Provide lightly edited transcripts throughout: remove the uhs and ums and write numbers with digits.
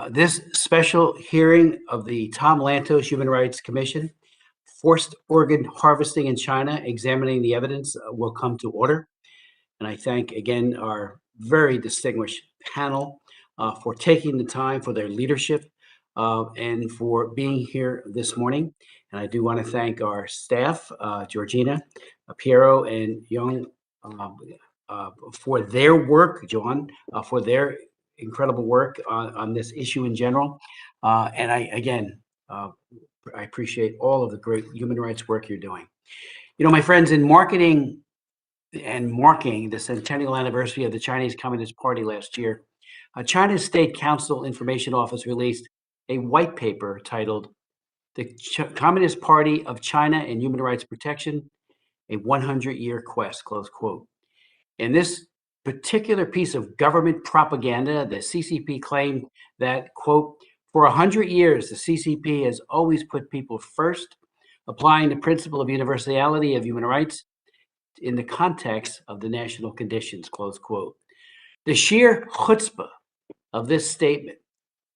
This special hearing of the Tom Lantos Human Rights Commission, Forced Organ Harvesting in China, Examining the Evidence, will come to order. And I thank again our very distinguished panel for taking the time, for their leadership, and for being here this morning. And I do want to thank our staff, Georgina, Piero, and Young, for their work, John, for their incredible work on this issue in general. And I appreciate all of the great human rights work you're doing. You know, my friends, in marketing and marking the centennial anniversary of the Chinese Communist Party last year, China's State Council Information Office released a white paper titled "The Communist Party of China and Human Rights Protection, a 100-Year Quest," close quote. In this particular piece of government propaganda, the CCP claimed that, quote, "For 100 years, the CCP has always put people first, applying the principle of universality of human rights in the context of the national conditions," close quote. The sheer chutzpah of this statement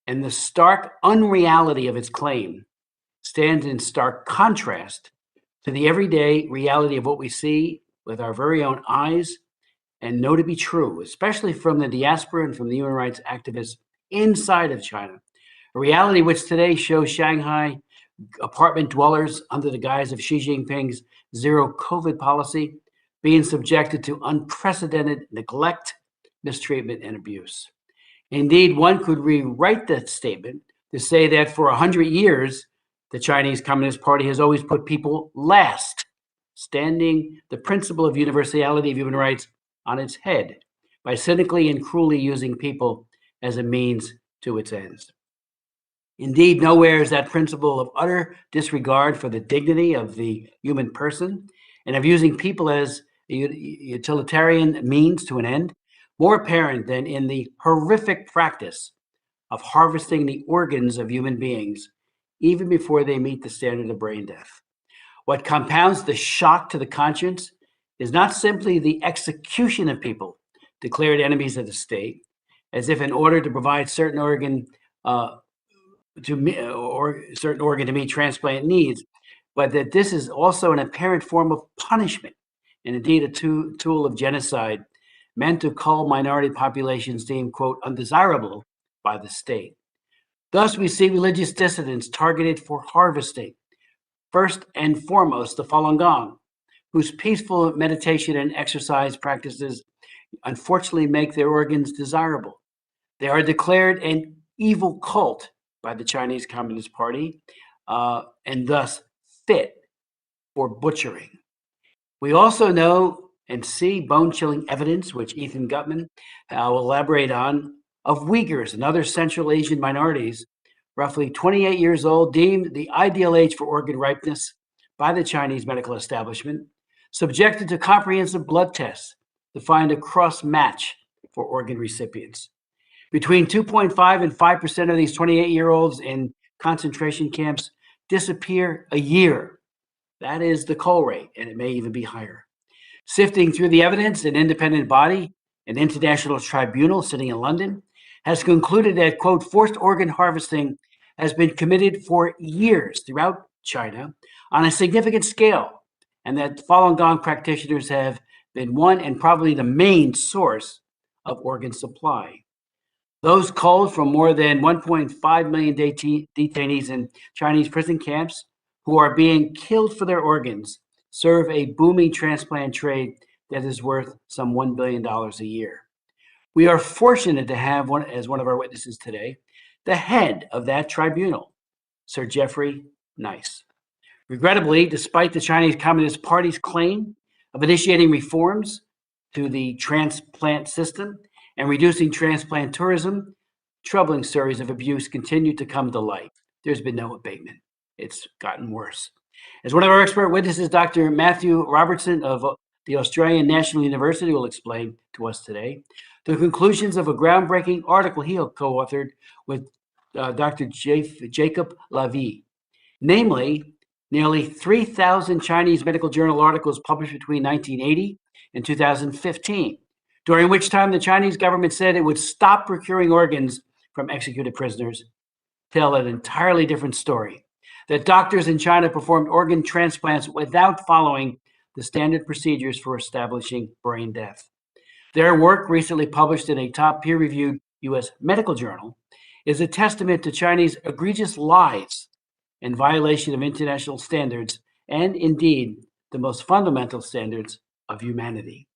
and the stark unreality of its claim stands in stark contrast to the everyday reality of what we see with our very own eyes and know to be true, especially from the diaspora and from the human rights activists inside of China. A reality which today shows Shanghai apartment dwellers, under the guise of Xi Jinping's zero COVID policy, being subjected to unprecedented neglect, mistreatment, and abuse. Indeed, one could rewrite that statement to say that for 100 years, the Chinese Communist Party has always put people last, standing the principle of universality of human rights on its head by cynically and cruelly using people as a means to its ends. Indeed, nowhere is that principle of utter disregard for the dignity of the human person and of using people as a utilitarian means to an end more apparent than in the horrific practice of harvesting the organs of human beings even before they meet the standard of brain death. What compounds the shock to the conscience is not simply the execution of people declared enemies of the state, as if in order to provide certain organ to meet transplant needs, but that this is also an apparent form of punishment and indeed a tool of genocide meant to cull minority populations deemed, quote, undesirable by the state. Thus, we see religious dissidents targeted for harvesting, first and foremost the Falun Gong, whose peaceful meditation and exercise practices unfortunately make their organs desirable. They are declared an evil cult by the Chinese Communist Party and thus fit for butchering. We also know and see bone-chilling evidence, which Ethan Gutmann will elaborate on, of Uyghurs and other Central Asian minorities, roughly 28 years old, deemed the ideal age for organ ripeness by the Chinese medical establishment, subjected to comprehensive blood tests to find a cross-match for organ recipients. Between 2.5 and 5% of these 28-year-olds in concentration camps disappear a year. That is the cull rate, and it may even be higher. Sifting through the evidence, an independent body, an international tribunal sitting in London, has concluded that, quote, forced organ harvesting has been committed for years throughout China on a significant scale, and that Falun Gong practitioners have been one and probably the main source of organ supply. Those culled from more than 1.5 million detainees in Chinese prison camps who are being killed for their organs serve a booming transplant trade that is worth some $1 billion a year. We are fortunate to have as one of our witnesses today, the head of that tribunal, Sir Geoffrey Nice. Regrettably, despite the Chinese Communist Party's claim of initiating reforms to the transplant system and reducing transplant tourism, troubling stories of abuse continue to come to light. There's been no abatement. It's gotten worse. As one of our expert witnesses, Dr. Matthew Robertson of the Australian National University will explain to us today the conclusions of a groundbreaking article he co-authored with Dr. Jacob Lavie. Namely, nearly 3,000 Chinese medical journal articles published between 1980 and 2015, during which time the Chinese government said it would stop procuring organs from executed prisoners tell an entirely different story. That doctors in China performed organ transplants without following the standard procedures for establishing brain death. Their work, recently published in a top peer-reviewed U.S. medical journal, is a testament to Chinese egregious lies and violation of international standards and, indeed, the most fundamental standards of humanity.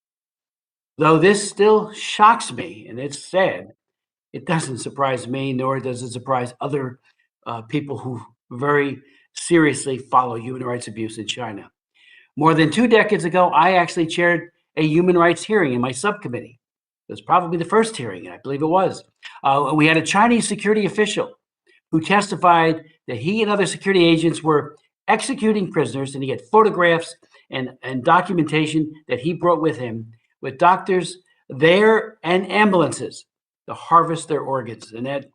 Though this still shocks me, and it's sad, it doesn't surprise me, nor does it surprise other people who very seriously follow human rights abuse in China. More than 2 decades ago, I actually chaired a human rights hearing in my subcommittee. It was probably the first hearing, I believe it was. We had a Chinese security official who testified that he and other security agents were executing prisoners, and he had photographs and documentation that he brought with him with doctors there and ambulances to harvest their organs. And that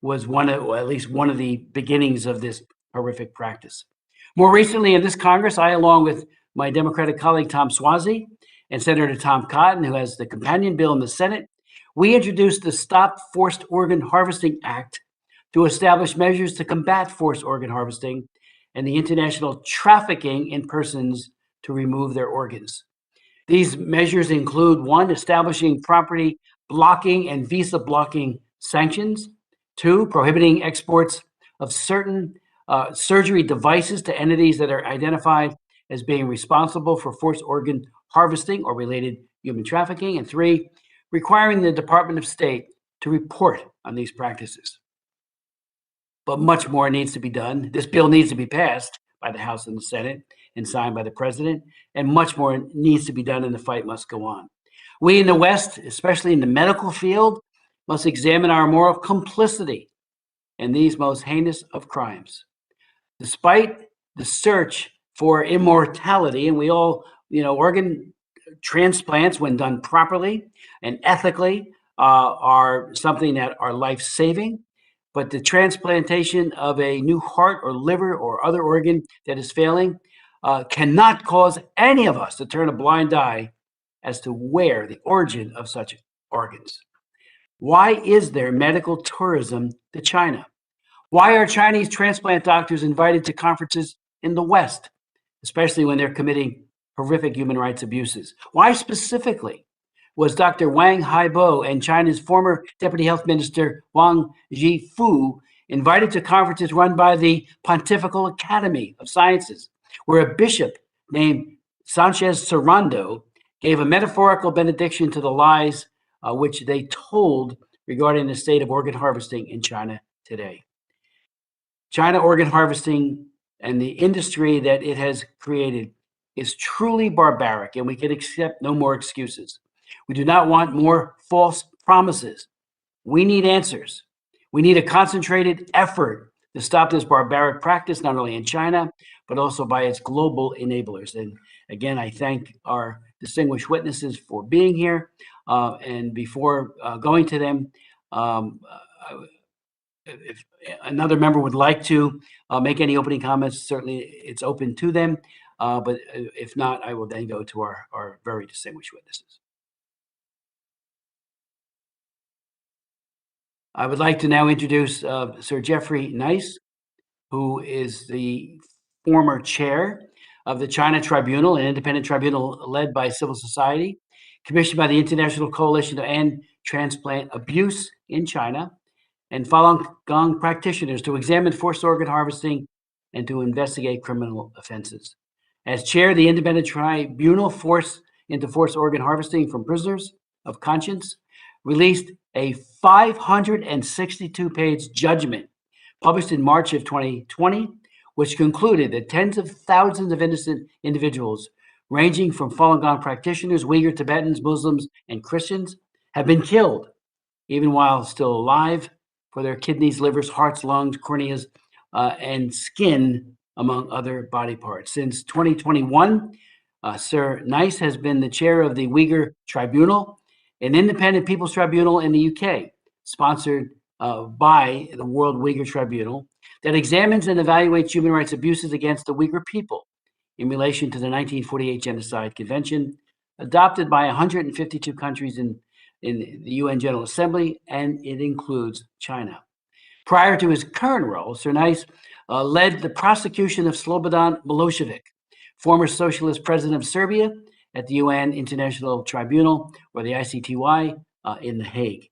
was at least one of the beginnings of this horrific practice. More recently in this Congress, I, along with my Democratic colleague Tom Suozzi and Senator Tom Cotton, who has the companion bill in the Senate, we introduced the Stop Forced Organ Harvesting Act to establish measures to combat forced organ harvesting and the international trafficking in persons to remove their organs. These measures include: 1, establishing property blocking and visa blocking sanctions; 2, prohibiting exports of certain surgery devices to entities that are identified as being responsible for forced organ harvesting or related human trafficking; and 3, requiring the Department of State to report on these practices. But much more needs to be done. This bill needs to be passed by the House and the Senate and signed by the President, and much more needs to be done, and the fight must go on. We in the West, especially in the medical field, must examine our moral complicity in these most heinous of crimes. Despite the search for immortality, and we all, organ transplants, when done properly and ethically, are something that are life-saving. But the transplantation of a new heart or liver or other organ that is failing cannot cause any of us to turn a blind eye as to where the origin of such organs. Why is there medical tourism to China? Why are Chinese transplant doctors invited to conferences in the West, especially when they're committing horrific human rights abuses? Why specifically was Dr. Wang Haibo and China's former Deputy Health Minister Wang Zhifu invited to conferences run by the Pontifical Academy of Sciences, where a bishop named Sanchez Serrando gave a metaphorical benediction to the lies which they told regarding the state of organ harvesting in China today? China organ harvesting and the industry that it has created is truly barbaric, and we can accept no more excuses. We do not want more false promises. We need answers. We need a concentrated effort to stop this barbaric practice, not only in China, but also by its global enablers. And again, I thank our distinguished witnesses for being here. And before going to them, if another member would like to make any opening comments, certainly it's open to them. But if not, I will then go to our very distinguished witnesses. I would like to now introduce Sir Geoffrey Nice, who is the former chair of the China Tribunal, an independent tribunal led by civil society, commissioned by the International Coalition to End Transplant Abuse in China, and Falun Gong practitioners to examine forced organ harvesting and to investigate criminal offenses. As chair, the independent tribunal into forced organ harvesting from prisoners of conscience released a 562-page judgment published in March of 2020, which concluded that tens of thousands of innocent individuals, ranging from Falun Gong practitioners, Uyghur Tibetans, Muslims, and Christians, have been killed, even while still alive, for their kidneys, livers, hearts, lungs, corneas, and skin, among other body parts. Since 2021, Sir Nice has been the chair of the Uyghur Tribunal, an independent people's tribunal in the UK, sponsored by the World Uyghur Tribunal, that examines and evaluates human rights abuses against the Uyghur people in relation to the 1948 Genocide Convention, adopted by 152 countries in in the UN General Assembly, and it includes China. Prior to his current role, Cernice led the prosecution of Slobodan Milosevic, former socialist president of Serbia, at the UN International Tribunal, or the ICTY, in The Hague.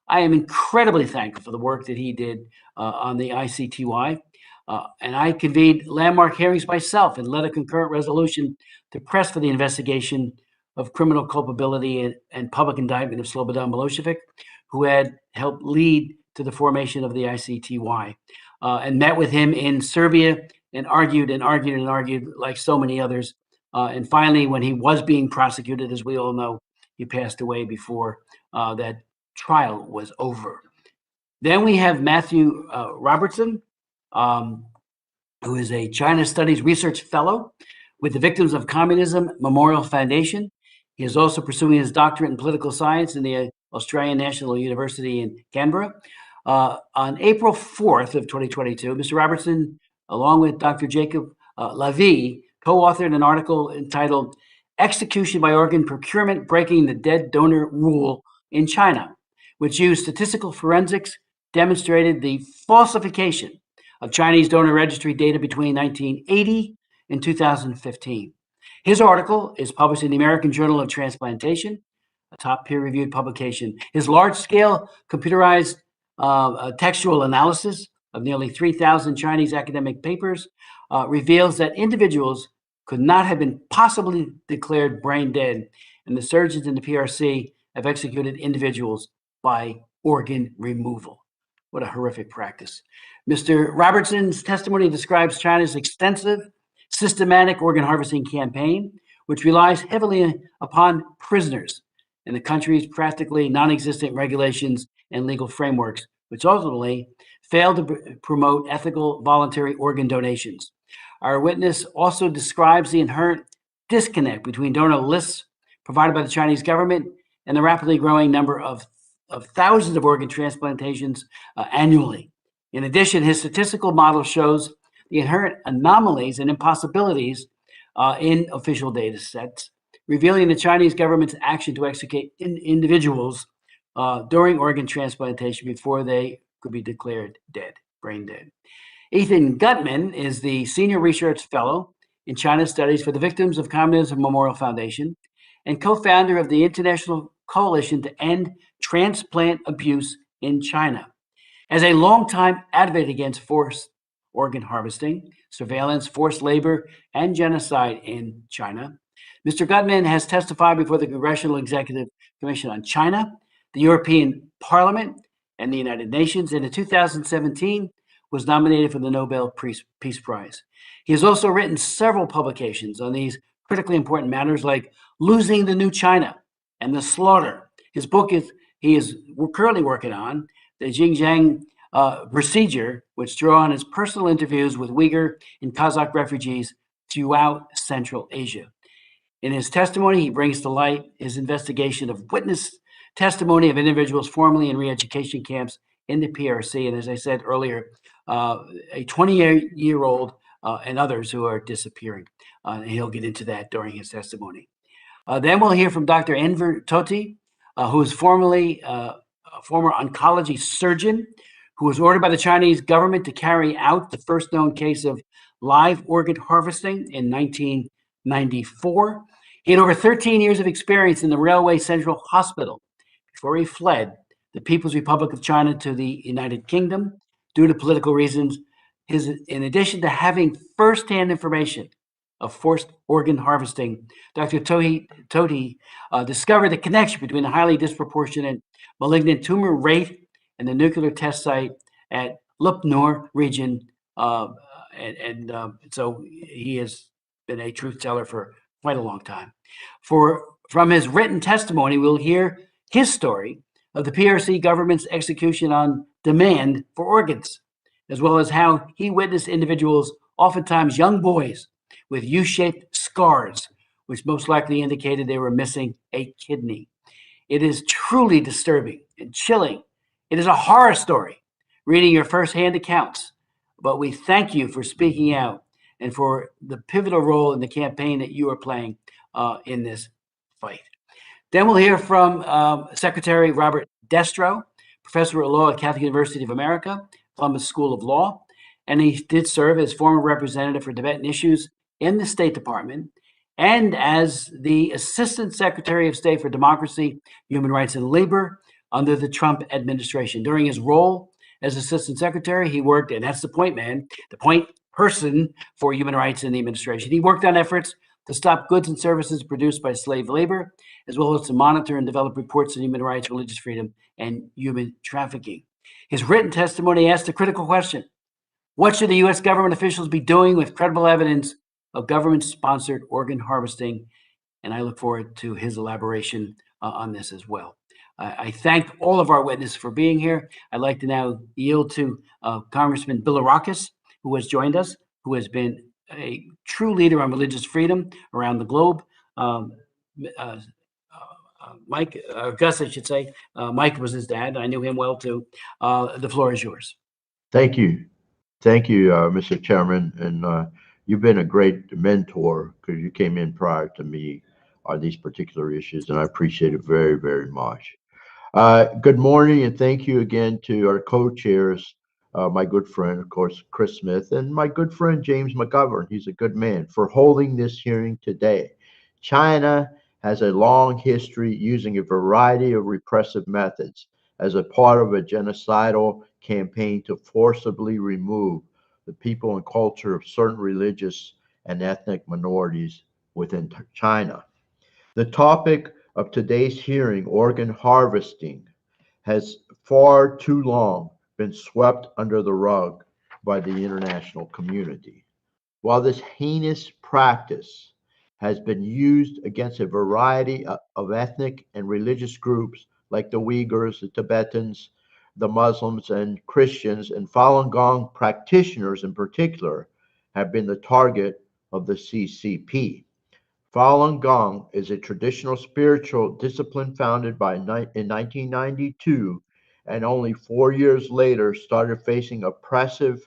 I am incredibly thankful for the work that he did on the ICTY, and I convened landmark hearings myself and led a concurrent resolution to press for the investigation of criminal culpability and public indictment of Slobodan Milosevic, who had helped lead to the formation of the ICTY, and met with him in Serbia and argued like so many others. And finally, when he was being prosecuted, as we all know, he passed away before that trial was over. Then we have Matthew Robertson, who is a China Studies Research Fellow with the Victims of Communism Memorial Foundation. He is also pursuing his doctorate in political science in the Australian National University in Canberra. On April 4th of 2022, Mr. Robertson, along with Dr. Jacob Lavie, co-authored an article entitled Execution by Organ Procurement, Breaking the Dead Donor Rule in China, which used statistical forensics, demonstrated the falsification of Chinese donor registry data between 1980 and 2015. His article is published in the American Journal of Transplantation, a top peer-reviewed publication. His large-scale computerized textual analysis of nearly 3,000 Chinese academic papers reveals that individuals could not have been possibly declared brain dead, and the surgeons in the PRC have executed individuals by organ removal. What a horrific practice. Mr. Robertson's testimony describes China's extensive, systematic organ harvesting campaign, which relies heavily upon prisoners and the country's practically non-existent regulations and legal frameworks, which ultimately failed to promote ethical voluntary organ donations. Our witness also describes the inherent disconnect between donor lists provided by the Chinese government and the rapidly growing number of thousands of organ transplantations annually. In addition, his statistical model shows the inherent anomalies and impossibilities in official data sets, revealing the Chinese government's action to execute individuals during organ transplantation before they could be declared dead, brain dead. Ethan Gutmann is the Senior Research Fellow in China Studies for the Victims of Communism Memorial Foundation and co-founder of the International Coalition to End Transplant Abuse in China. As a longtime advocate against forced organ harvesting, surveillance, forced labor, and genocide in China, Mr. Gutmann has testified before the Congressional Executive Commission on China, the European Parliament, and the United Nations, and in 2017 was nominated for the Nobel Peace Prize. He has also written several publications on these critically important matters like Losing the New China and the Slaughter. His book we're currently working on, the Xinjiang Procedure, which draw on his personal interviews with Uyghur and Kazakh refugees throughout Central Asia. In his testimony, he brings to light his investigation of witness testimony of individuals formerly in re-education camps in the PRC, and as I said earlier, a 20-year-old and others who are disappearing. And he'll get into that during his testimony. Then we'll hear from Dr. Enver Tohti, who is formerly a former oncology surgeon who was ordered by the Chinese government to carry out the first known case of live organ harvesting in 1994. He had over 13 years of experience in the Railway Central Hospital before he fled the People's Republic of China to the United Kingdom due to political reasons. In addition to having firsthand information of forced organ harvesting, Dr. Tohti discovered the connection between the highly disproportionate malignant tumor rate and the nuclear test site at Lupnor region. So he has been a truth teller for quite a long time. From his written testimony, we'll hear his story of the PRC government's execution on demand for organs, as well as how he witnessed individuals, oftentimes young boys, with U-shaped scars, which most likely indicated they were missing a kidney. It is truly disturbing and chilling. It is a horror story, reading your firsthand accounts, but we thank you for speaking out and for the pivotal role in the campaign that you are playing in this fight. Then we'll hear from Secretary Robert Destro, professor of law at Catholic University of America, Columbus School of Law, and he did serve as former representative for Tibetan issues in the State Department and as the Assistant Secretary of State for Democracy, Human Rights, and Labor under the Trump administration. During his role as Assistant Secretary, he worked, and that's the point man, the point person for human rights in the administration. He worked on efforts to stop goods and services produced by slave labor, as well as to monitor and develop reports on human rights, religious freedom, and human trafficking. His written testimony asked a critical question: what should the U.S. government officials be doing with credible evidence of government-sponsored organ harvesting? And I look forward to his elaboration on this as well. I thank all of our witnesses for being here. I'd like to now yield to Congressman Bilirakis, who has joined us, who has been a true leader on religious freedom around the globe. Mike, Gus, I should say. Mike was his dad. I knew him well too. The floor is yours. Thank you. Thank you, Mr. Chairman. And you've been a great mentor because you came in prior to me on these particular issues, and I appreciate it very, very much. Good morning, and thank you again to our co-chairs, my good friend, of course, Chris Smith, and my good friend, James McGovern. He's a good man for holding this hearing today. China has a long history using a variety of repressive methods as a part of a genocidal campaign to forcibly remove the people and culture of certain religious and ethnic minorities within China. The topic of today's hearing, organ harvesting, has far too long been swept under the rug by the international community. While this heinous practice has been used against a variety of ethnic and religious groups like the Uyghurs, the Tibetans, the Muslims, and Christians, and Falun Gong practitioners in particular have been the target of the CCP. Falun Gong is a traditional spiritual discipline founded in 1992, and only 4 years later started facing oppression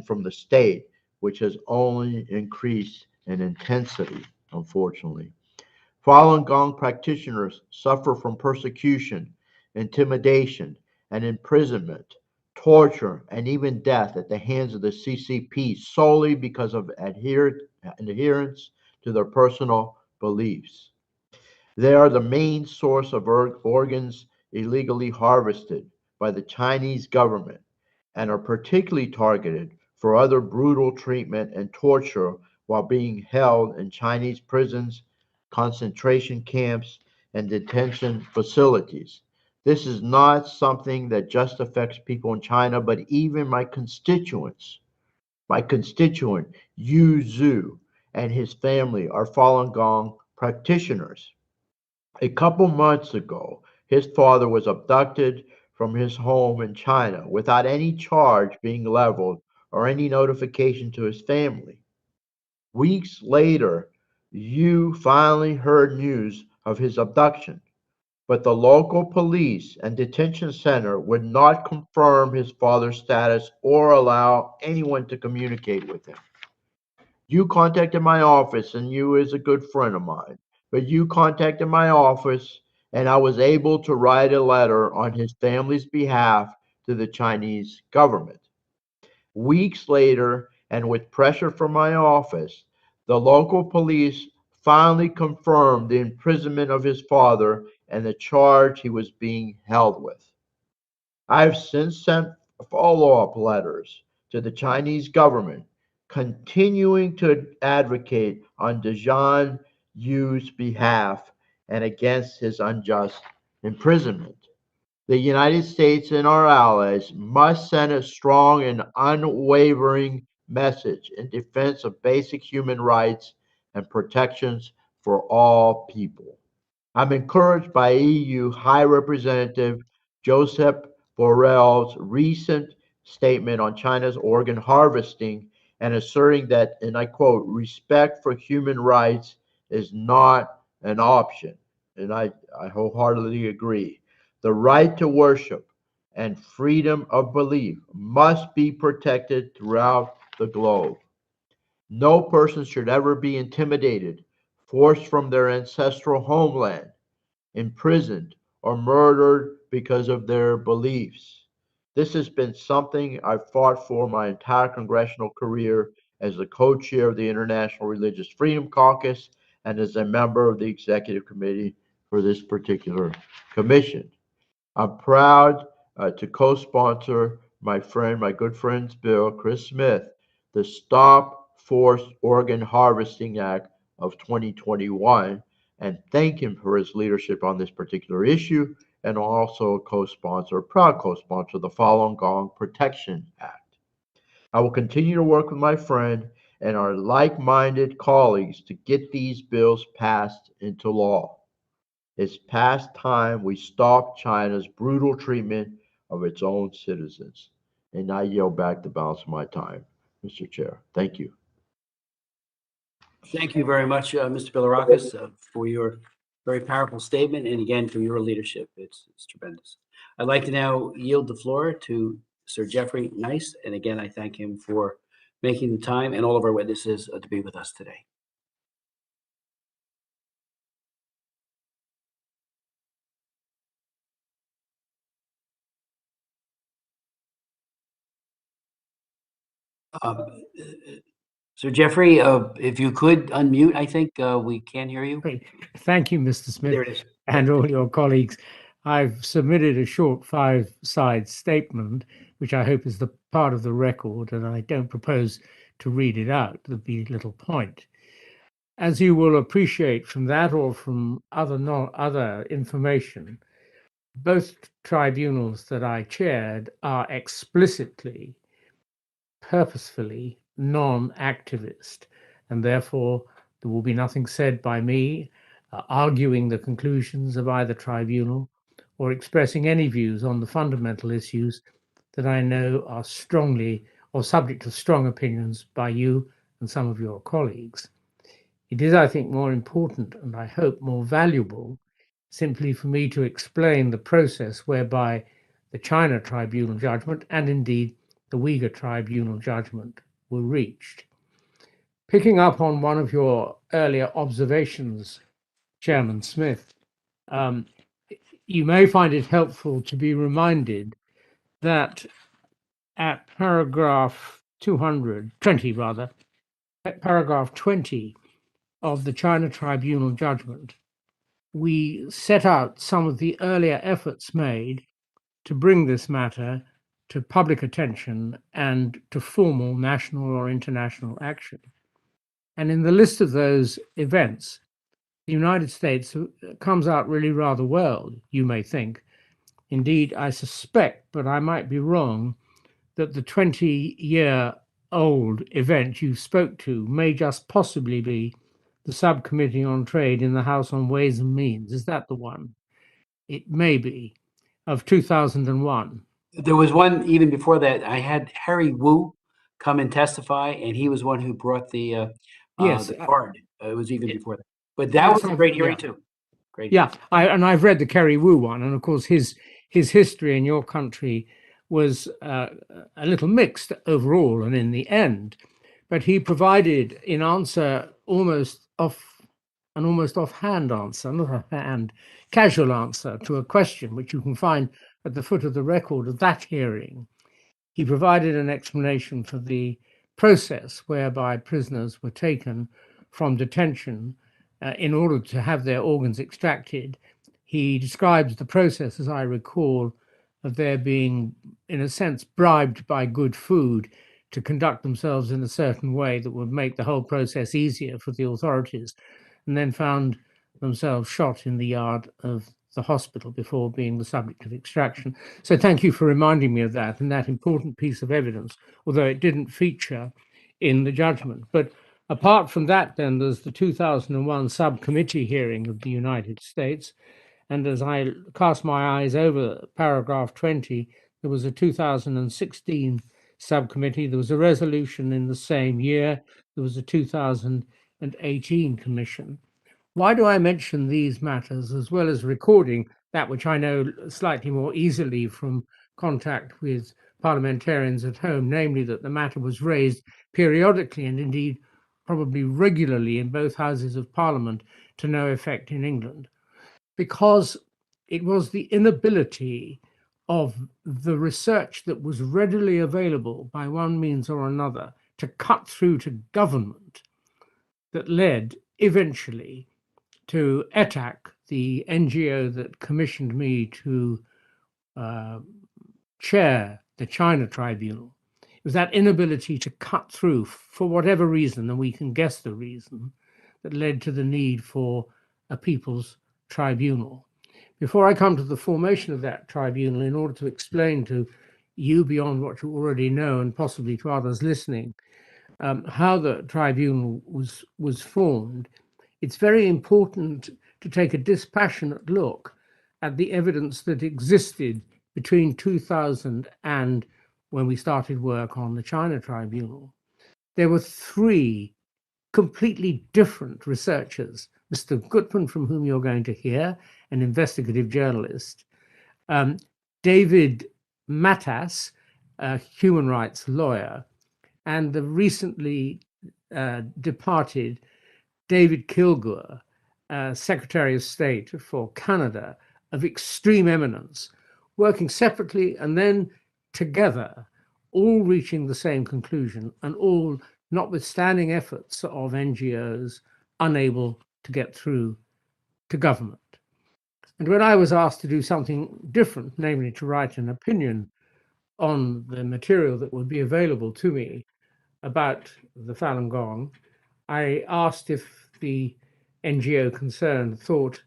from the state, which has only increased in intensity, unfortunately. Falun Gong practitioners suffer from persecution, intimidation, and imprisonment, torture, and even death at the hands of the CCP solely because of adherence to their personal beliefs. They are the main source of organs illegally harvested by the Chinese government and are particularly targeted for other brutal treatment and torture while being held in Chinese prisons, concentration camps, and detention facilities. This is not something that just affects people in China, but even my constituent, Yu Zhu, and his family are Falun Gong practitioners. A couple months ago, his father was abducted from his home in China without any charge being leveled or any notification to his family. Weeks later, Yu finally heard news of his abduction, but the local police and detention center would not confirm his father's status or allow anyone to communicate with him. You contacted my office, and you is a good friend of mine, but you contacted my office, and I was able to write a letter on his family's behalf to the Chinese government. Weeks later, and with pressure from my office, the local police finally confirmed the imprisonment of his father and the charge he was being held with. I've since sent follow-up letters to the Chinese government, continuing to advocate on Dejan Yu's behalf and against his unjust imprisonment. The United States and our allies must send a strong and unwavering message in defense of basic human rights and protections for all people. I'm encouraged by EU High Representative Joseph Borrell's recent statement on China's organ harvesting and asserting that, and I quote, respect for human rights is not an option. And I wholeheartedly agree. The right to worship and freedom of belief must be protected throughout the globe. No person should ever be intimidated, forced from their ancestral homeland, imprisoned, or murdered because of their beliefs. This has been something I've fought for my entire congressional career as the co-chair of the International Religious Freedom Caucus and as a member of the executive committee for this particular commission. I'm proud to co-sponsor my good friend's bill, Chris Smith, the Stop Forced Organ Harvesting Act of 2021, and thank him for his leadership on this particular issue, and also a proud co-sponsor of the Falun Gong Protection Act. I will continue to work with my friend and our like-minded colleagues to get these bills passed into law. It's past time we stop China's brutal treatment of its own citizens. And I yield back the balance of my time, Mr. Chair. Thank you. Thank you very much, Mr. Bilirakis, for your very powerful statement, and again, for your leadership. It's tremendous. I'd like to now yield the floor to Sir Geoffrey Nice, and again, I thank him for making the time and all of our witnesses to be with us today. Sir Geoffrey, if you could unmute, I think we can hear you. Great. Thank you, Mr. Smith, There it is. and all your colleagues. I've submitted a short 5-side statement, which I hope is the part of the record, and I don't propose to read it out. There'll be little point. As you will appreciate from that or from other information, both tribunals that I chaired are explicitly, purposefully non-activist, and therefore there will be nothing said by me arguing the conclusions of either tribunal or expressing any views on the fundamental issues that I know are strongly or subject to strong opinions by you and some of your colleagues. It is, I think, more important and I hope more valuable simply for me to explain the process whereby the China tribunal judgment and indeed the Uyghur tribunal judgment were reached. Picking up on one of your earlier observations, Chairman Smith, you may find it helpful to be reminded that at paragraph 220, at paragraph 20 of the China tribunal judgment, we set out some of the earlier efforts made to bring this matter to public attention and to formal national or international action. And in the list of those events, the United States comes out really rather well, you may think. Indeed, I suspect, but I might be wrong, that the 20-year-old event you spoke to may just possibly be the Subcommittee on Trade in the House on Ways and Means. Is that the one? It may be, of 2001. There was one even before that. I had Harry Wu come and testify, and he was one who brought the card. It was even before that. But that was a great hearing too. Great. Yeah, I've read the Kerry Wu one, and of course his history in your country was a little mixed overall and in the end, but he provided in answer almost offhand answer, not a hand, casual answer to a question which you can find at the foot of the record of that hearing. He provided an explanation for the process whereby prisoners were taken from detention in order to have their organs extracted. He describes the process, as I recall, of their being, in a sense, bribed by good food to conduct themselves in a certain way that would make the whole process easier for the authorities, and then found themselves shot in the yard of the hospital before being the subject of extraction. So thank you for reminding me of that and that important piece of evidence, although it didn't feature in the judgment. But apart from that, then there's the 2001 subcommittee hearing of the United States. And as I cast my eyes over paragraph 20, there was a 2016 subcommittee. There was a resolution in the same year. There was a 2018 commission. Why do I mention these matters as well as recording that which I know slightly more easily from contact with parliamentarians at home, namely that the matter was raised periodically and indeed probably regularly in both houses of Parliament to no effect in England, because it was the inability of the research that was readily available by one means or another to cut through to government that led eventually to ETAC, the NGO that commissioned me to chair the China Tribunal. It was that inability to cut through, for whatever reason, and we can guess the reason, that led to the need for a People's Tribunal. Before I come to the formation of that tribunal, in order to explain to you, beyond what you already know and possibly to others listening, how the tribunal was formed, it's very important to take a dispassionate look at the evidence that existed between 2000 and when we started work on the China Tribunal. There were three completely different researchers: Mr. Gutmann, from whom you're going to hear, an investigative journalist; David Matas, a human rights lawyer; and the recently departed David Kilgour, Secretary of State for Canada, of extreme eminence, working separately and then together, all reaching the same conclusion, and all notwithstanding efforts of NGOs unable to get through to government. And when I was asked to do something different, namely to write an opinion on the material that would be available to me about the Falun Gong, I asked if the NGO concerned thought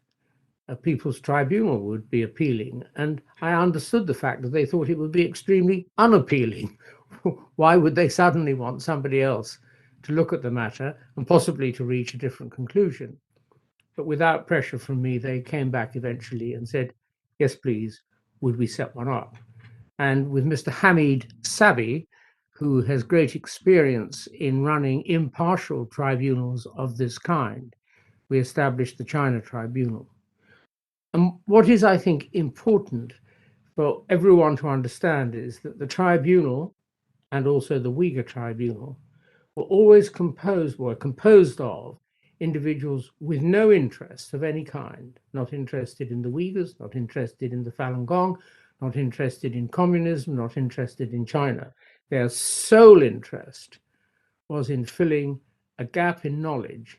a People's Tribunal would be appealing, and I understood the fact that they thought it would be extremely unappealing. Why would they suddenly want somebody else to look at the matter and possibly to reach a different conclusion? But without pressure from me, they came back eventually and said, yes, please, would we set one up? And with Mr. Hamid Sabi, who has great experience in running impartial tribunals of this kind, we established the China Tribunal. And what is, I think, important for everyone to understand is that the tribunal and also the Uyghur Tribunal were always composed of individuals with no interest of any kind, not interested in the Uyghurs, not interested in the Falun Gong, not interested in communism, not interested in China. Their sole interest was in filling a gap in knowledge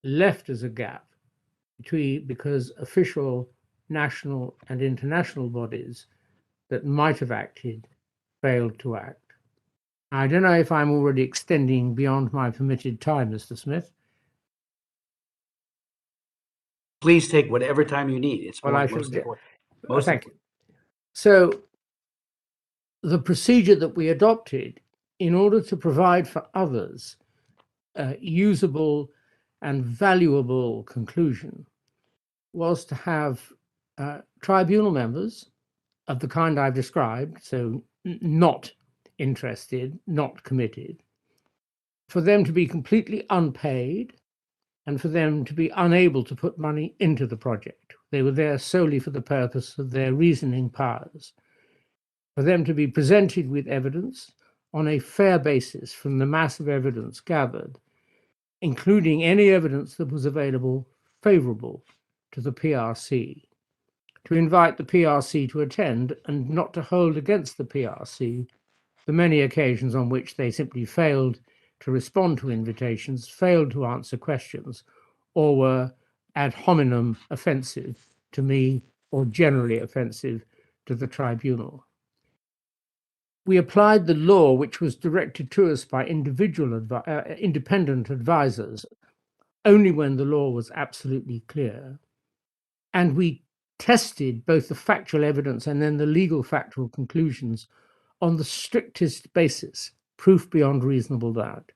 left as a gap because official national and international bodies that might have acted failed to act. I don't know if I'm already extending beyond my permitted time, Mr. Smith. Please take whatever time you need. It's Well, I most should. important. Most Thank you. important. So, the procedure that we adopted in order to provide for others a usable and valuable conclusion was to have tribunal members of the kind I've described, so not interested, not committed, for them to be completely unpaid, and for them to be unable to put money into the project. They were there solely for the purpose of their reasoning powers. For them to be presented with evidence on a fair basis from the mass of evidence gathered, including any evidence that was available favorable to the PRC. To invite the PRC to attend and not to hold against the PRC the many occasions on which they simply failed to respond to invitations, failed to answer questions, or were ad hominem offensive to me or generally offensive to the tribunal. We applied the law which was directed to us by independent advisors only when the law was absolutely clear, and we tested both the factual evidence and then the legal factual conclusions on the strictest basis, proof beyond reasonable doubt.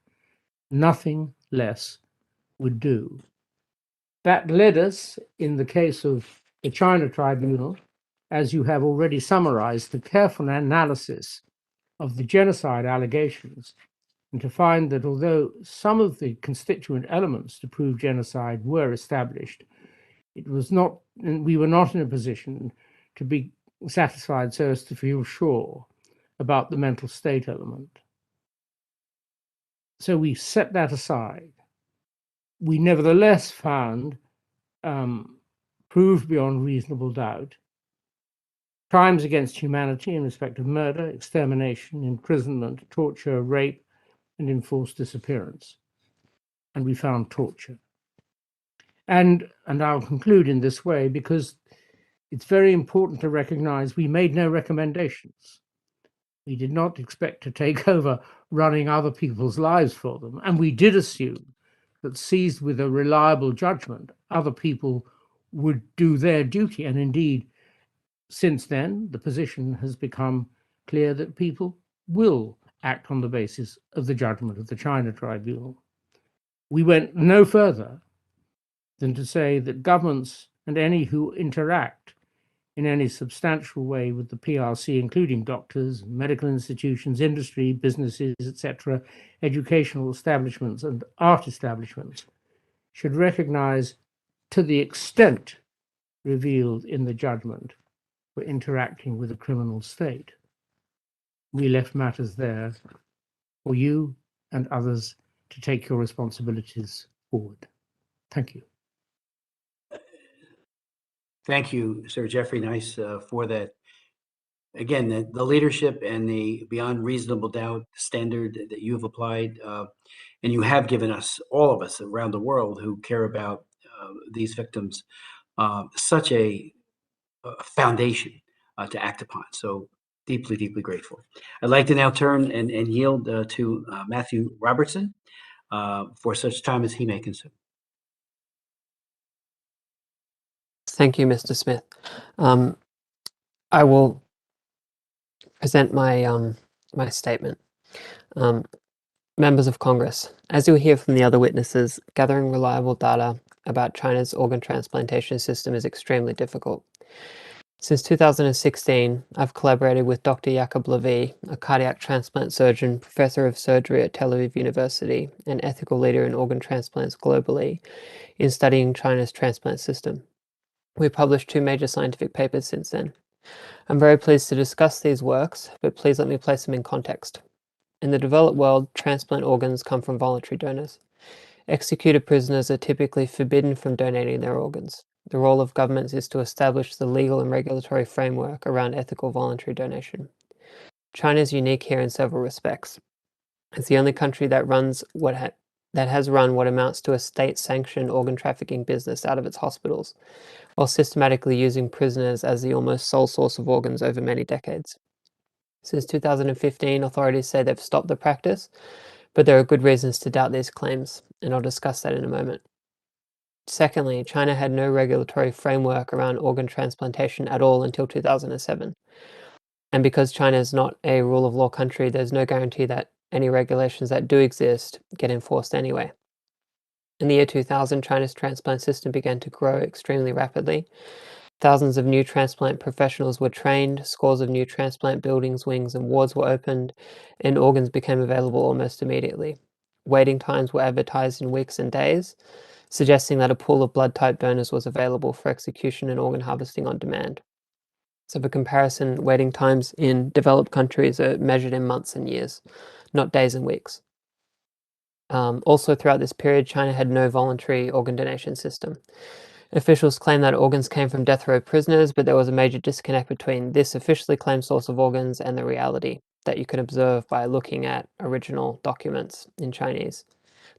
Nothing less would do. That led us, in the case of the China Tribunal, as you have already summarized, to careful analysis of the genocide allegations, and to find that although some of the constituent elements to prove genocide were established, we were not in a position to be satisfied so as to feel sure about the mental state element. So we set that aside. We nevertheless found, proved beyond reasonable doubt, crimes against humanity in respect of murder, extermination, imprisonment, torture, rape, and enforced disappearance. And we found torture. And I'll conclude in this way, because it's very important to recognize we made no recommendations. We did not expect to take over running other people's lives for them. And we did assume that, seized with a reliable judgment, other people would do their duty. And indeed, since then, the position has become clear that people will act on the basis of the judgment of the China Tribunal. We went no further than to say that governments and any who interact in any substantial way with the PRC, including doctors, medical institutions, industry, businesses, etc., educational establishments and art establishments, should recognize, to the extent revealed in the judgment, for interacting with a criminal state. We left matters there for you and others to take your responsibilities forward. Thank you. Thank you, Sir Geoffrey Nice, for that. Again, the leadership and the beyond reasonable doubt standard that you have applied, and you have given us, all of us around the world who care about these victims, such a foundation to act upon. So deeply, deeply grateful. I'd like to now turn and yield to Matthew Robertson for such time as he may consume. Thank you, Mr. Smith. I will present my my statement. Members of Congress, as you'll hear from the other witnesses, gathering reliable data about China's organ transplantation system is extremely difficult. Since 2016, I've collaborated with Dr. Jakob Levy, a cardiac transplant surgeon, professor of surgery at Tel Aviv University, and ethical leader in organ transplants globally, in studying China's transplant system. We've published 2 major scientific papers since then. I'm very pleased to discuss these works, but please let me place them in context. In the developed world, transplant organs come from voluntary donors. Executed prisoners are typically forbidden from donating their organs. The role of governments is to establish the legal and regulatory framework around ethical voluntary donation. China is unique here in several respects. It's the only country that has run what amounts to a state-sanctioned organ trafficking business out of its hospitals, while systematically using prisoners as the almost sole source of organs over many decades. Since 2015, authorities say they've stopped the practice, but there are good reasons to doubt these claims, and I'll discuss that in a moment. Secondly, China had no regulatory framework around organ transplantation at all until 2007. And because China is not a rule of law country, there's no guarantee that any regulations that do exist get enforced anyway. In the year 2000, China's transplant system began to grow extremely rapidly. Thousands of new transplant professionals were trained, scores of new transplant buildings, wings, and wards were opened, and organs became available almost immediately. Waiting times were advertised in weeks and days, suggesting that a pool of blood type donors was available for execution and organ harvesting on demand. So for comparison, waiting times in developed countries are measured in months and years, not days and weeks. Also throughout this period, China had no voluntary organ donation system. Officials claim that organs came from death row prisoners, but there was a major disconnect between this officially claimed source of organs and the reality that you can observe by looking at original documents in Chinese.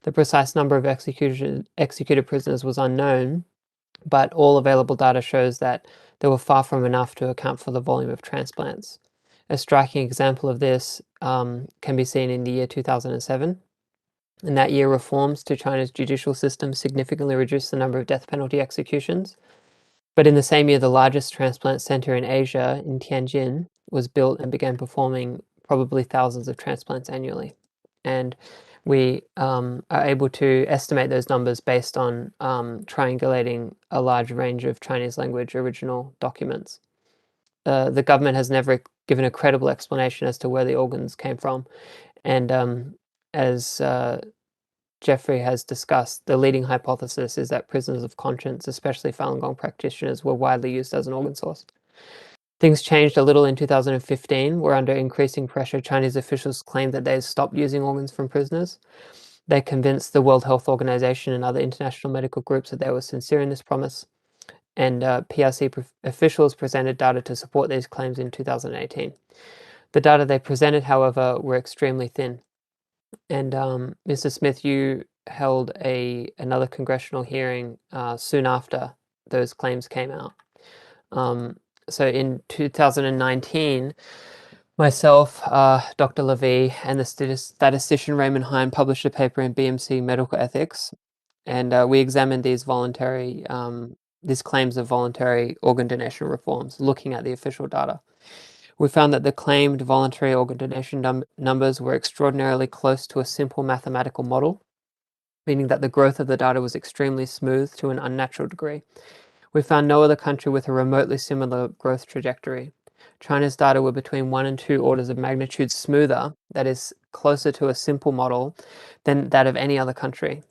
The precise number of executed prisoners was unknown, but all available data shows that there were far from enough to account for the volume of transplants. A striking example of this can be seen in the year 2007. In that year, reforms to China's judicial system significantly reduced the number of death penalty executions. But in the same year, the largest transplant center in Asia, in Tianjin, was built and began performing probably thousands of transplants annually. And we are able to estimate those numbers based on triangulating a large range of Chinese language original documents. The government has never given a credible explanation as to where the organs came from. And as Geoffrey has discussed, the leading hypothesis is that prisoners of conscience, especially Falun Gong practitioners, were widely used as an organ source. Things changed a little in 2015, where under increasing pressure, Chinese officials claimed that they had stopped using organs from prisoners. They convinced the World Health Organization and other international medical groups that they were sincere in this promise, and PRC officials presented data to support these claims in 2018. The data they presented, however, were extremely thin. And Mr. Smith, you held another congressional hearing soon after those claims came out. So in 2019, myself, Dr. Levy, and the statistician Raymond Hine published a paper in BMC Medical Ethics, and we examined these claims of voluntary organ donation reforms, looking at the official data. We found that the claimed voluntary organ donation numbers were extraordinarily close to a simple mathematical model, meaning that the growth of the data was extremely smooth to an unnatural degree. We found no other country with a remotely similar growth trajectory. China's data were between 1 and 2 orders of magnitude smoother, that is, closer to a simple model, than that of any other country.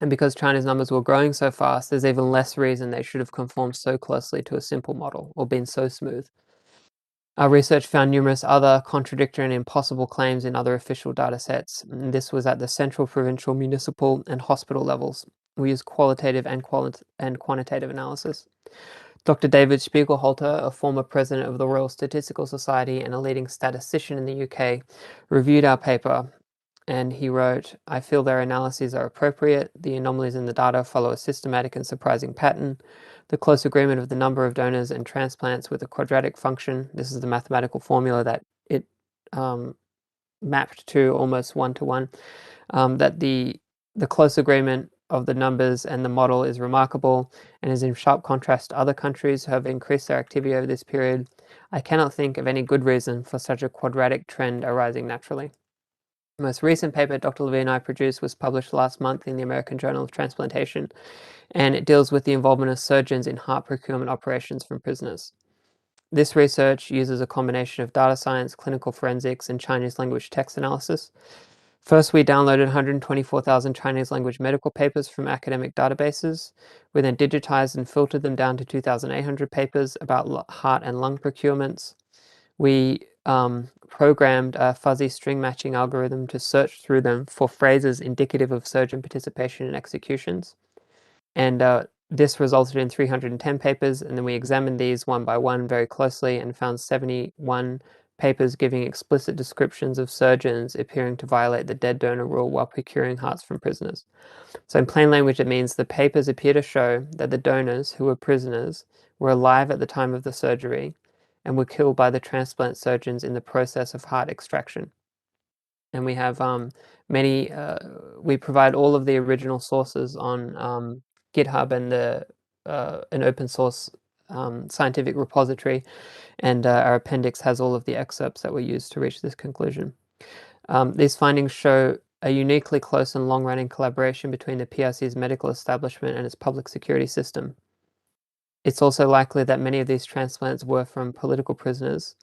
And because China's numbers were growing so fast, there's even less reason they should have conformed so closely to a simple model or been so smooth. Our research found numerous other contradictory and impossible claims in other official data sets. And this was at the central, provincial, municipal, and hospital levels. We used qualitative and quantitative analysis. Dr. David Spiegelhalter, a former president of the Royal Statistical Society and a leading statistician in the UK, reviewed our paper, and he wrote, "I feel their analyses are appropriate. The anomalies in the data follow a systematic and surprising pattern. The close agreement of the number of donors and transplants with a quadratic function," this is the mathematical formula that it mapped to almost 1-to-1, that the close agreement of the numbers and the model is remarkable and is in sharp contrast to other countries who have increased their activity over this period. I cannot think of any good reason for such a quadratic trend arising naturally. The most recent paper Dr. Levy and I produced was published last month in the American Journal of Transplantation, and it deals with the involvement of surgeons in heart procurement operations from prisoners. This research uses a combination of data science, clinical forensics, and Chinese language text analysis. First, we downloaded 124,000 Chinese language medical papers from academic databases. We then digitized and filtered them down to 2,800 papers about heart and lung procurements. We programmed a fuzzy string matching algorithm to search through them for phrases indicative of surgeon participation in executions. And this resulted in 310 papers, and then we examined these one by one very closely and found 71 papers giving explicit descriptions of surgeons appearing to violate the dead donor rule while procuring hearts from prisoners. So in plain language, it means the papers appear to show that the donors, who were prisoners, were alive at the time of the surgery and were killed by the transplant surgeons in the process of heart extraction. And we have we provide all of the original sources on GitHub and an open source scientific repository, and our appendix has all of the excerpts that were used to reach this conclusion. These findings show a uniquely close and long-running collaboration between the PRC's medical establishment and its public security system. It's also likely that many of these transplants were from political prisoners,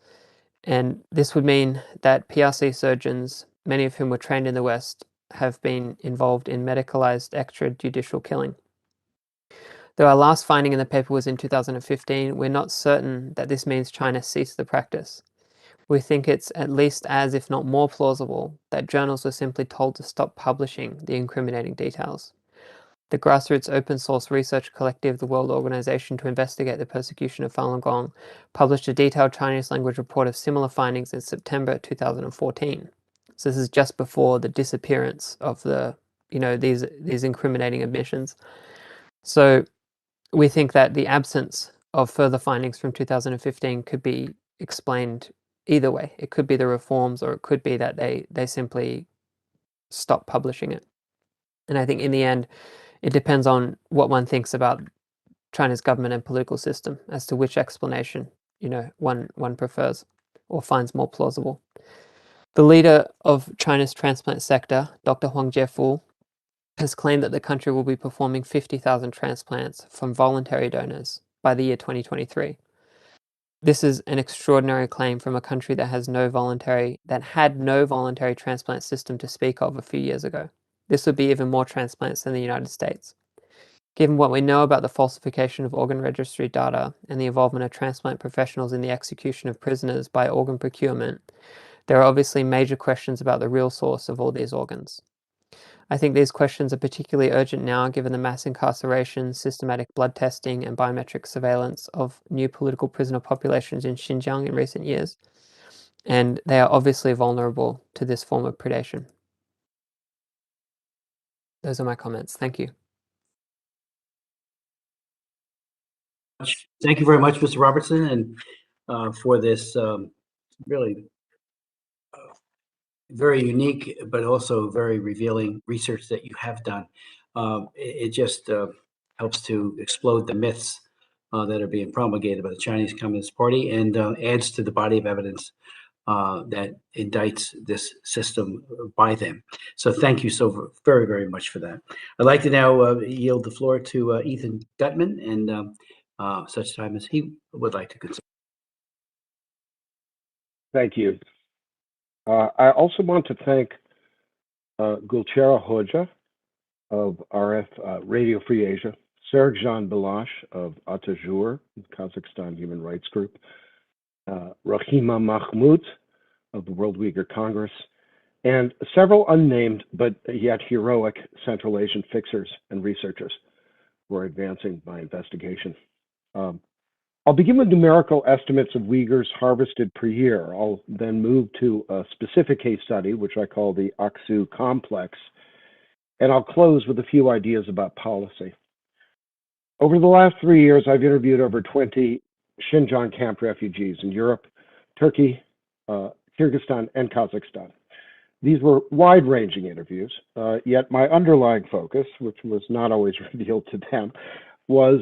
and this would mean that PRC surgeons, many of whom were trained in the West, have been involved in medicalized extrajudicial killing. Though our last finding in the paper was in 2015, we're not certain that this means China ceased the practice. We think it's at least as, if not more plausible, that journals were simply told to stop publishing the incriminating details. The grassroots open source research collective, the World Organization to Investigate the Persecution of Falun Gong, published a detailed Chinese language report of similar findings in September 2014. So this is just before the disappearance of these incriminating admissions. So we think that the absence of further findings from 2015 could be explained either way. It could be the reforms, or it could be that they simply stopped publishing it. And I think in the end, it depends on what one thinks about China's government and political system as to which explanation one prefers or finds more plausible. The leader of China's transplant sector, Dr. Huang Jiefu, has claimed that the country will be performing 50,000 transplants from voluntary donors by the year 2023. This is an extraordinary claim from a country that had no voluntary transplant system to speak of a few years ago. This would be even more transplants than the United States. Given what we know about the falsification of organ registry data and the involvement of transplant professionals in the execution of prisoners by organ procurement, there are obviously major questions about the real source of all these organs. I think these questions are particularly urgent now given the mass incarceration, systematic blood testing, and biometric surveillance of new political prisoner populations in Xinjiang in recent years, and they are obviously vulnerable to this form of predation. Those are my comments. Thank you. Thank you very much, Mr. Robertson, and for this really very unique, but also very revealing research that you have done. It just helps to explode the myths that are being promulgated by the Chinese Communist Party and adds to the body of evidence that indicts this system by them. So thank you so very, very much for that. I'd like to now yield the floor to Ethan Gutmann, and such time as he would like to consider. Thank you. I also want to thank Gulchera Hoja of RF Radio Free Asia, Sergjan Belash of Atajur, Kazakhstan Human Rights Group, Rahima Mahmoud of the World Uyghur Congress, and several unnamed but yet heroic Central Asian fixers and researchers who are advancing my investigation. I'll begin with numerical estimates of Uyghurs harvested per year. I'll then move to a specific case study, which I call the Aksu Complex, and I'll close with a few ideas about policy. Over the last 3 years, I've interviewed over 20 Xinjiang camp refugees in Europe, Turkey, Kyrgyzstan, and Kazakhstan. These were wide-ranging interviews, yet my underlying focus, which was not always revealed to them, was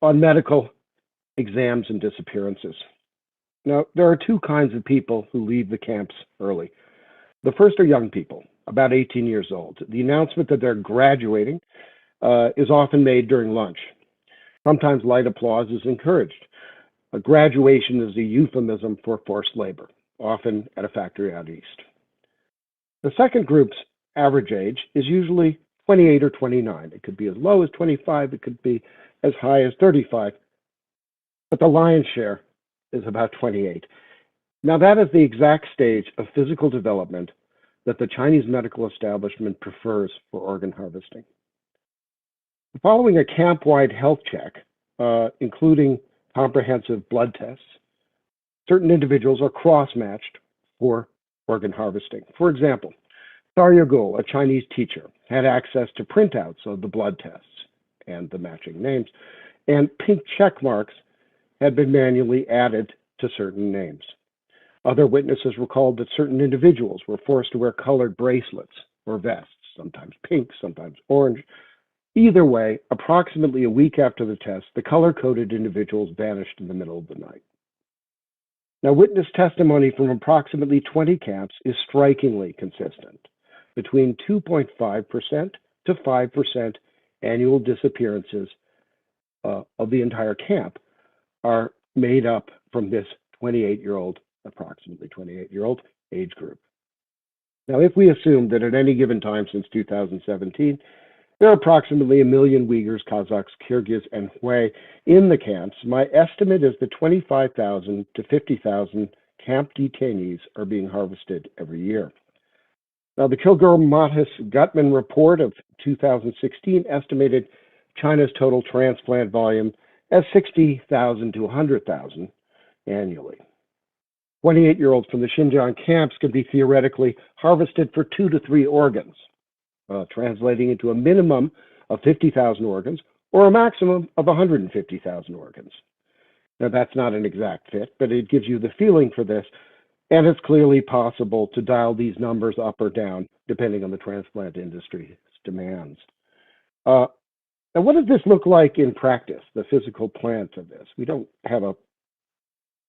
on medical exams and disappearances. Now, there are two kinds of people who leave the camps early. The first are young people, about 18 years old. The announcement that they're graduating is often made during lunch. Sometimes light applause is encouraged. A graduation is a euphemism for forced labor, often at a factory out east. The second group's average age is usually 28 or 29. It could be as low as 25, it could be as high as 35, but the lion's share is about 28. Now that is the exact stage of physical development that the Chinese medical establishment prefers for organ harvesting. Following a camp-wide health check, including comprehensive blood tests, certain individuals are cross-matched for organ harvesting. For example, Saryagul, a Chinese teacher, had access to printouts of the blood tests and the matching names, and pink check marks had been manually added to certain names. Other witnesses recalled that certain individuals were forced to wear colored bracelets or vests, sometimes pink, sometimes orange. Either way, approximately a week after the test, the color-coded individuals vanished in the middle of the night. Now, witness testimony from approximately 20 camps is strikingly consistent. Between 2.5% to 5% annual disappearances of the entire camp are made up from this 28-year-old, approximately 28-year-old age group. Now, if we assume that at any given time since 2017, there are approximately 1 million Uyghurs, Kazakhs, Kyrgyz, and Hui in the camps, my estimate is that 25,000 to 50,000 camp detainees are being harvested every year. Now, the Kilgore-Mattis-Gutmann report of 2016 estimated China's total transplant volume as 60,000 to 100,000 annually. 28-year-olds from the Xinjiang camps could be theoretically harvested for 2 to 3 organs, translating into a minimum of 50,000 organs or a maximum of 150,000 organs. Now, that's not an exact fit, but it gives you the feeling for this, and it's clearly possible to dial these numbers up or down depending on the transplant industry's demands. Now, what does this look like in practice, the physical plant of this? We don't have a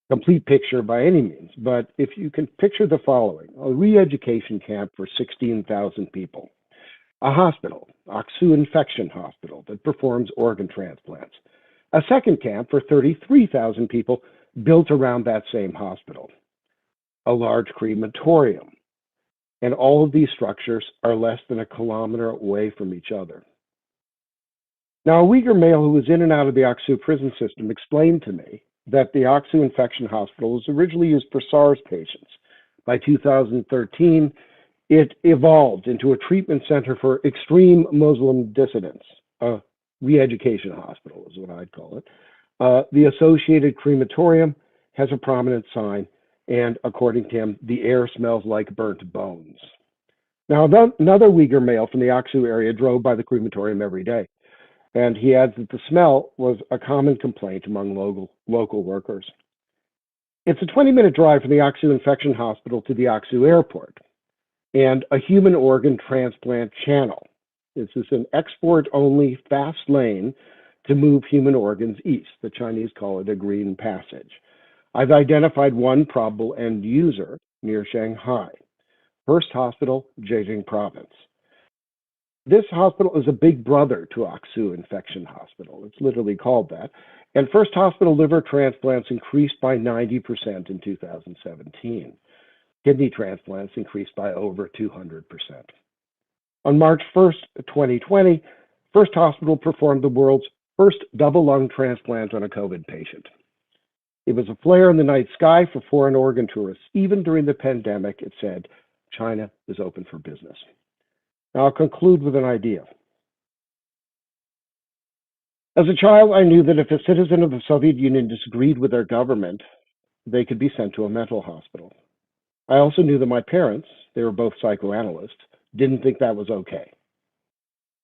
complete picture by any means, but if you can picture the following: a re-education camp for 16,000 people, a hospital, Aksu Infection Hospital, that performs organ transplants, a second camp for 33,000 people built around that same hospital, a large crematorium, and all of these structures are less than 1 kilometer away from each other. Now, a Uyghur male who was in and out of the Aksu prison system explained to me that the Aksu Infection Hospital was originally used for SARS patients. By 2013, it evolved into a treatment center for extreme Muslim dissidents, a re-education hospital is what I'd call it. The associated crematorium has a prominent sign, and according to him, the air smells like burnt bones. Now, another Uyghur male from the Aksu area drove by the crematorium every day, and he adds that the smell was a common complaint among local workers. It's a 20-minute drive from the Aksu Infection Hospital to the Aksu airport and a human organ transplant channel. This is an export-only fast lane to move human organs east. The Chinese call it a green passage. I've identified one probable end user near Shanghai, First Hospital, Zhejiang Province. This hospital is a big brother to Aksu Infection Hospital. It's literally called that. And First Hospital liver transplants increased by 90% in 2017. Kidney transplants increased by over 200%. On March 1st, 2020, First Hospital performed the world's first double lung transplant on a COVID patient. It was a flare in the night sky for foreign organ tourists. Even during the pandemic, it said, China is open for business. Now, I'll conclude with an idea. As a child, I knew that if a citizen of the Soviet Union disagreed with their government, they could be sent to a mental hospital. I also knew that my parents, they were both psychoanalysts, didn't think that was okay.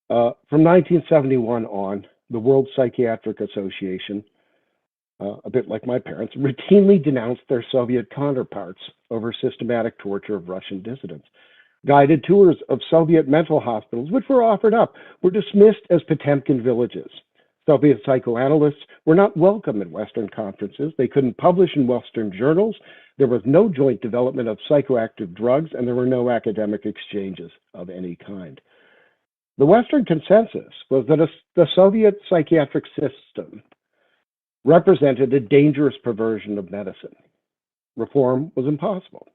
From 1971 on, the World Psychiatric Association, a bit like my parents, routinely denounced their Soviet counterparts over systematic torture of Russian dissidents. Guided tours of Soviet mental hospitals, which were offered up, were dismissed as Potemkin villages. Soviet psychoanalysts were not welcome at Western conferences. They couldn't publish in Western journals. There was no joint development of psychoactive drugs, and there were no academic exchanges of any kind. The Western consensus was that the Soviet psychiatric system represented a dangerous perversion of medicine. Reform was impossible.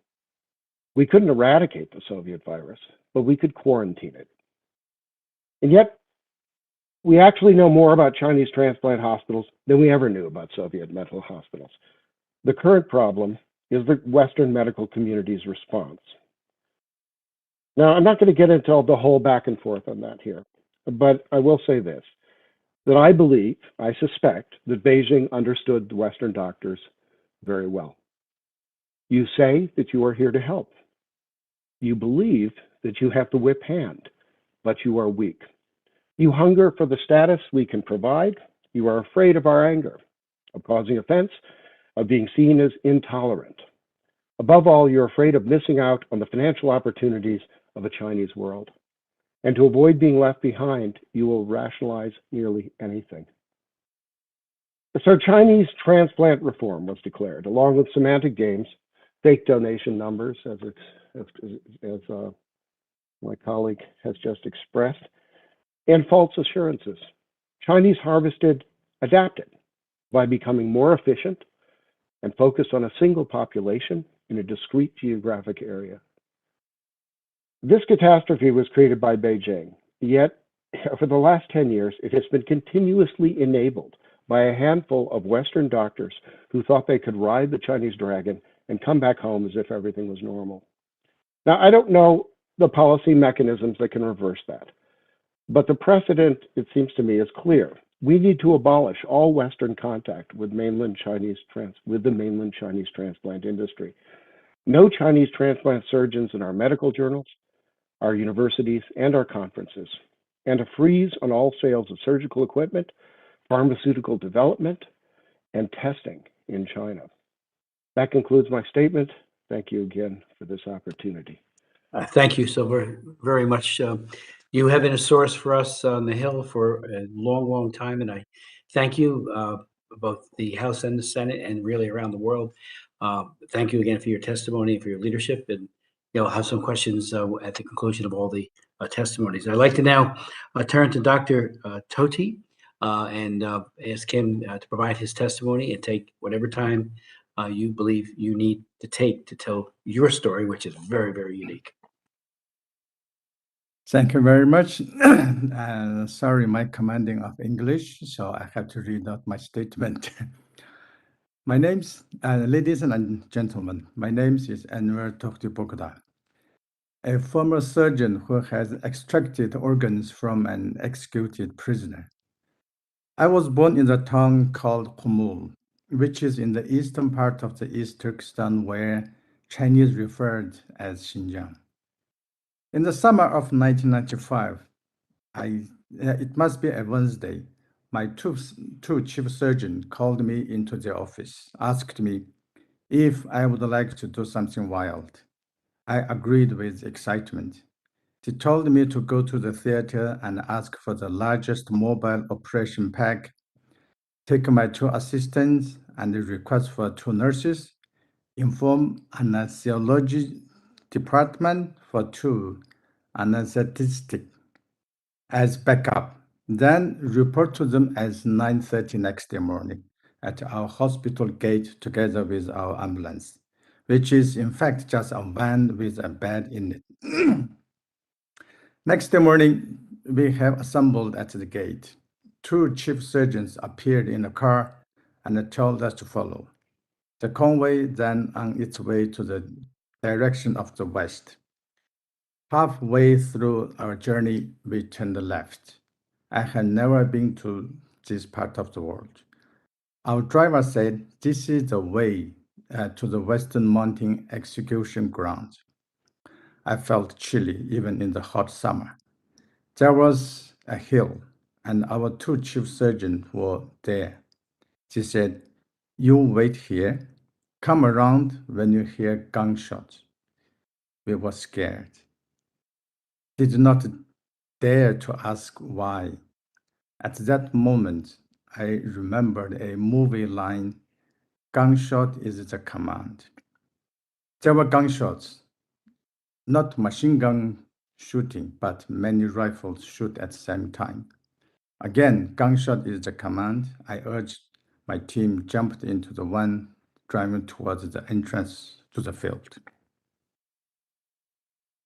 We couldn't eradicate the Soviet virus, but we could quarantine it. And yet, we actually know more about Chinese transplant hospitals than we ever knew about Soviet mental hospitals. The current problem is the Western medical community's response. Now, I'm not going to get into the whole back and forth on that here, but I will say this, that I suspect that Beijing understood the Western doctors very well. You say that you are here to help. You believe that you have the whip hand, but you are weak. You hunger for the status we can provide. You are afraid of our anger, of causing offense, of being seen as intolerant. Above all, you're afraid of missing out on the financial opportunities of a Chinese world. And to avoid being left behind, you will rationalize nearly anything. So Chinese transplant reform was declared, along with semantic games, fake donation numbers, as my colleague has just expressed, and false assurances. Chinese harvested adapted by becoming more efficient and focused on a single population in a discrete geographic area. This catastrophe was created by Beijing, yet for the last 10 years, it has been continuously enabled by a handful of Western doctors who thought they could ride the Chinese dragon and come back home as if everything was normal. Now, I don't know the policy mechanisms that can reverse that, but the precedent, it seems to me, is clear. We need to abolish all Western contact with the mainland Chinese transplant industry. No Chinese transplant surgeons in our medical journals, our universities, and our conferences, and a freeze on all sales of surgical equipment, pharmaceutical development, and testing in China. That concludes my statement. Thank you again for this opportunity. Thank you so very, very much. You have been a source for us on the Hill for a long, long time, and I thank you, both the House and the Senate, and really around the world. Thank you again for your testimony and for your leadership, and I'll have some questions at the conclusion of all the testimonies. I'd like to now turn to Dr. Tohti and ask him to provide his testimony and take whatever time you believe you need to take to tell your story, which is very, very unique. Thank you very much. Sorry, my commanding of English, so I have to read out my statement. My name's, ladies and gentlemen, my name is Enver Tohti Bugdha, a former surgeon who has extracted organs from an executed prisoner. I was born in the town called Kumul, which is in the eastern part of the East Turkestan, where Chinese referred as Xinjiang. In the summer of 1995, it must be a Wednesday, my two chief surgeons called me into their office, asked me if I would like to do something wild. I agreed with excitement. They told me to go to the theater and ask for the largest mobile operation pack, take my two assistants and request for two nurses, inform anesthesiology department for two anesthetists as backup, then report to them as 9:30 next day morning at our hospital gate together with our ambulance, which is in fact just a van with a bed in it. Next day morning, we have assembled at the gate. Two chief surgeons appeared in a car and told us to follow. The convoy then on its way to the direction of the west. Halfway through our journey, we turned left. I had never been to this part of the world. Our driver said, "This is the way to the Western Mountain execution ground." I felt chilly even in the hot summer. There was a hill, and our two chief surgeons were there. She said, "You wait here. Come around when you hear gunshots." We were scared. Did not dare to ask why. At that moment, I remembered a movie line, "Gunshot is the command." There were gunshots, not machine gun shooting, but many rifles shoot at the same time. Again, gunshot is the command. I urged my team jumped into the one driving towards the entrance to the field.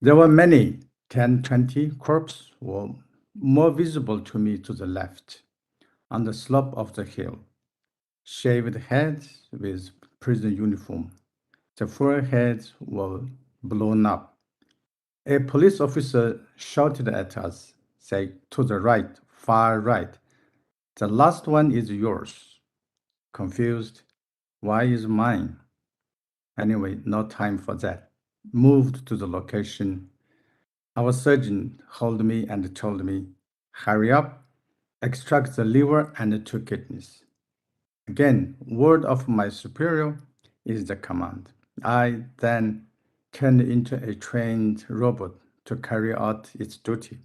There were many, 10, 20 corpses were more visible to me to the left, on the slope of the hill. Shaved heads with prison uniform. The foreheads were blown up. A police officer shouted at us, saying, "To the right, far right. The last one is yours." Confused, "Why is mine?" Anyway, no time for that. Moved to the location. Our surgeon held me and told me, "Hurry up, extract the liver and the two kidneys." Again, word of my superior is the command. I then turned into a trained robot to carry out its duty.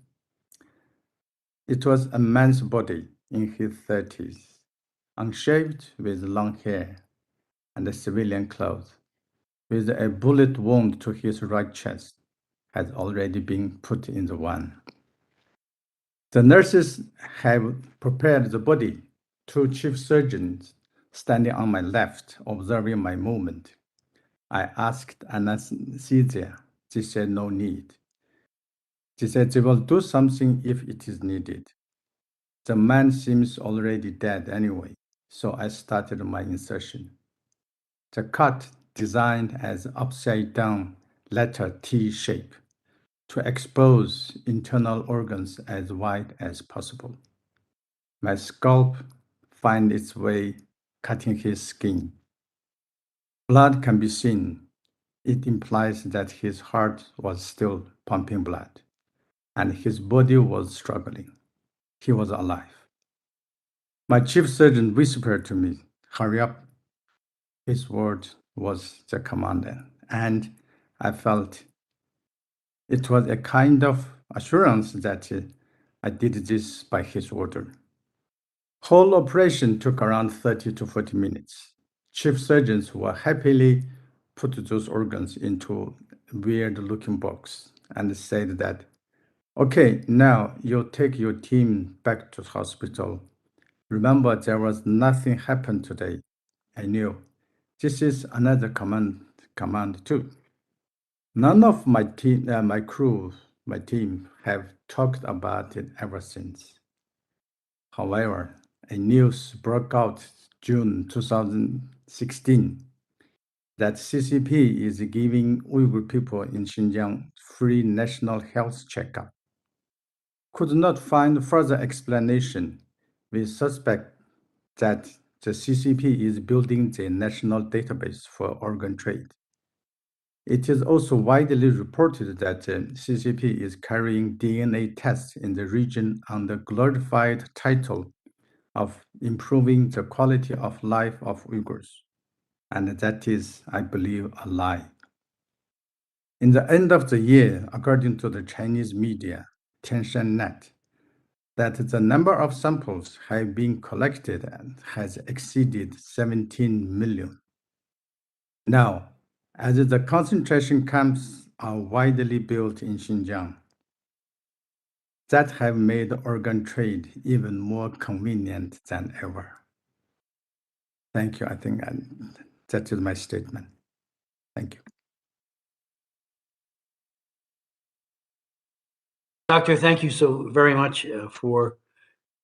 It was a man's body in his 30s, unshaved with long hair and civilian clothes, with a bullet wound to his right chest, had already been put in the van. The nurses have prepared the body. Two chief surgeons standing on my left, observing my movement. I asked anesthesia. She said no need. She said they will do something if it is needed. The man seems already dead anyway, so I started my insertion. The cut designed as upside down letter T shape to expose internal organs as wide as possible. My scalp finds its way cutting his skin. Blood can be seen. It implies that his heart was still pumping blood, and his body was struggling. He was alive. My chief surgeon whispered to me, "Hurry up." His word was the commander, and I felt it was a kind of assurance that I did this by his order. Whole operation took around 30 to 40 minutes. Chief surgeons were happily put those organs into weird-looking box and said that, "Okay, now you take your team back to hospital. Remember, there was nothing happened today." I knew this is another command too. None of my team, my crew my team have talked about it ever since. However, a news broke out June 2016 that CCP is giving Uyghur people in Xinjiang free national health checkup. Could not find further explanation. We suspect that the CCP is building the national database for organ trade. It is also widely reported that CCP is carrying DNA tests in the region under glorified title of improving the quality of life of Uyghurs. And that is, I believe, a lie. In the end of the year, according to the Chinese media, Tianshunnet, that the number of samples have been collected and has exceeded 17 million. Now, as the concentration camps are widely built in Xinjiang, that have made organ trade even more convenient than ever. Thank you. I think that is my statement. Thank you. Doctor, thank you so very much for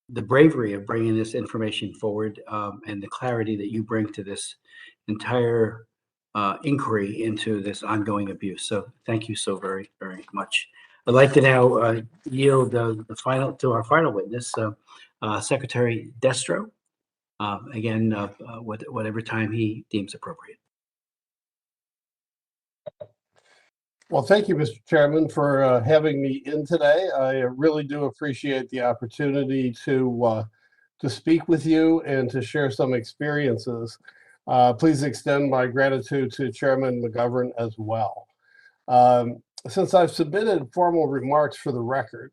the bravery of bringing this information forward and the clarity that you bring to this entire inquiry into this ongoing abuse. So thank you so very, very much. I'd like to now yield the final to our final witness, Secretary Destro. Again, whatever time he deems appropriate. Well, thank you, Mr. Chairman, for having me in today. I really do appreciate the opportunity to speak with you and to share some experiences. Please extend my gratitude to Chairman McGovern as well. Since I've submitted formal remarks for the record,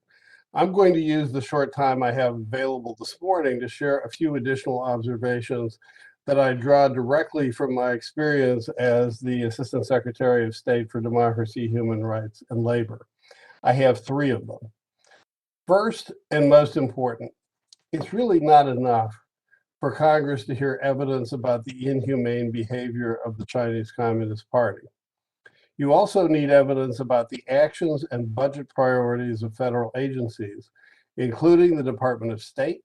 I'm going to use the short time I have available this morning to share a few additional observations that I draw directly from my experience as the Assistant Secretary of State for Democracy, Human Rights, and Labor. I have three of them. First, and most important, it's really not enough for Congress to hear evidence about the inhumane behavior of the Chinese Communist Party. You also need evidence about the actions and budget priorities of federal agencies, including the Department of State,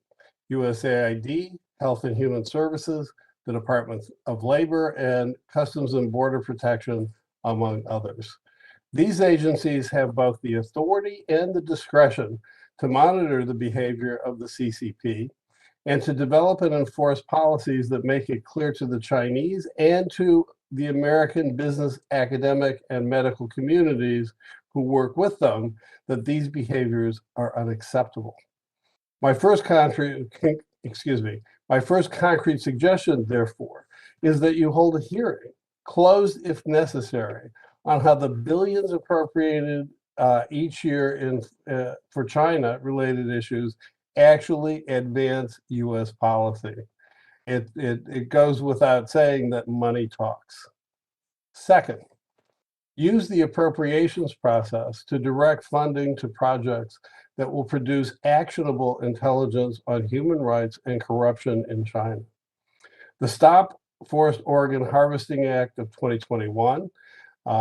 USAID, Health and Human Services, the Department of Labor, and Customs and Border Protection, among others. These agencies have both the authority and the discretion to monitor the behavior of the CCP and to develop and enforce policies that make it clear to the Chinese and to the American business, academic, and medical communities who work with them that these behaviors are unacceptable. My first concrete suggestion, therefore, is that you hold a hearing, closed if necessary, on how the billions appropriated each year for China-related issues actually advance U.S. policy. It goes without saying that money talks. Second, use the appropriations process to direct funding to projects that will produce actionable intelligence on human rights and corruption in China. The Stop Forced Organ Harvesting Act of 2021,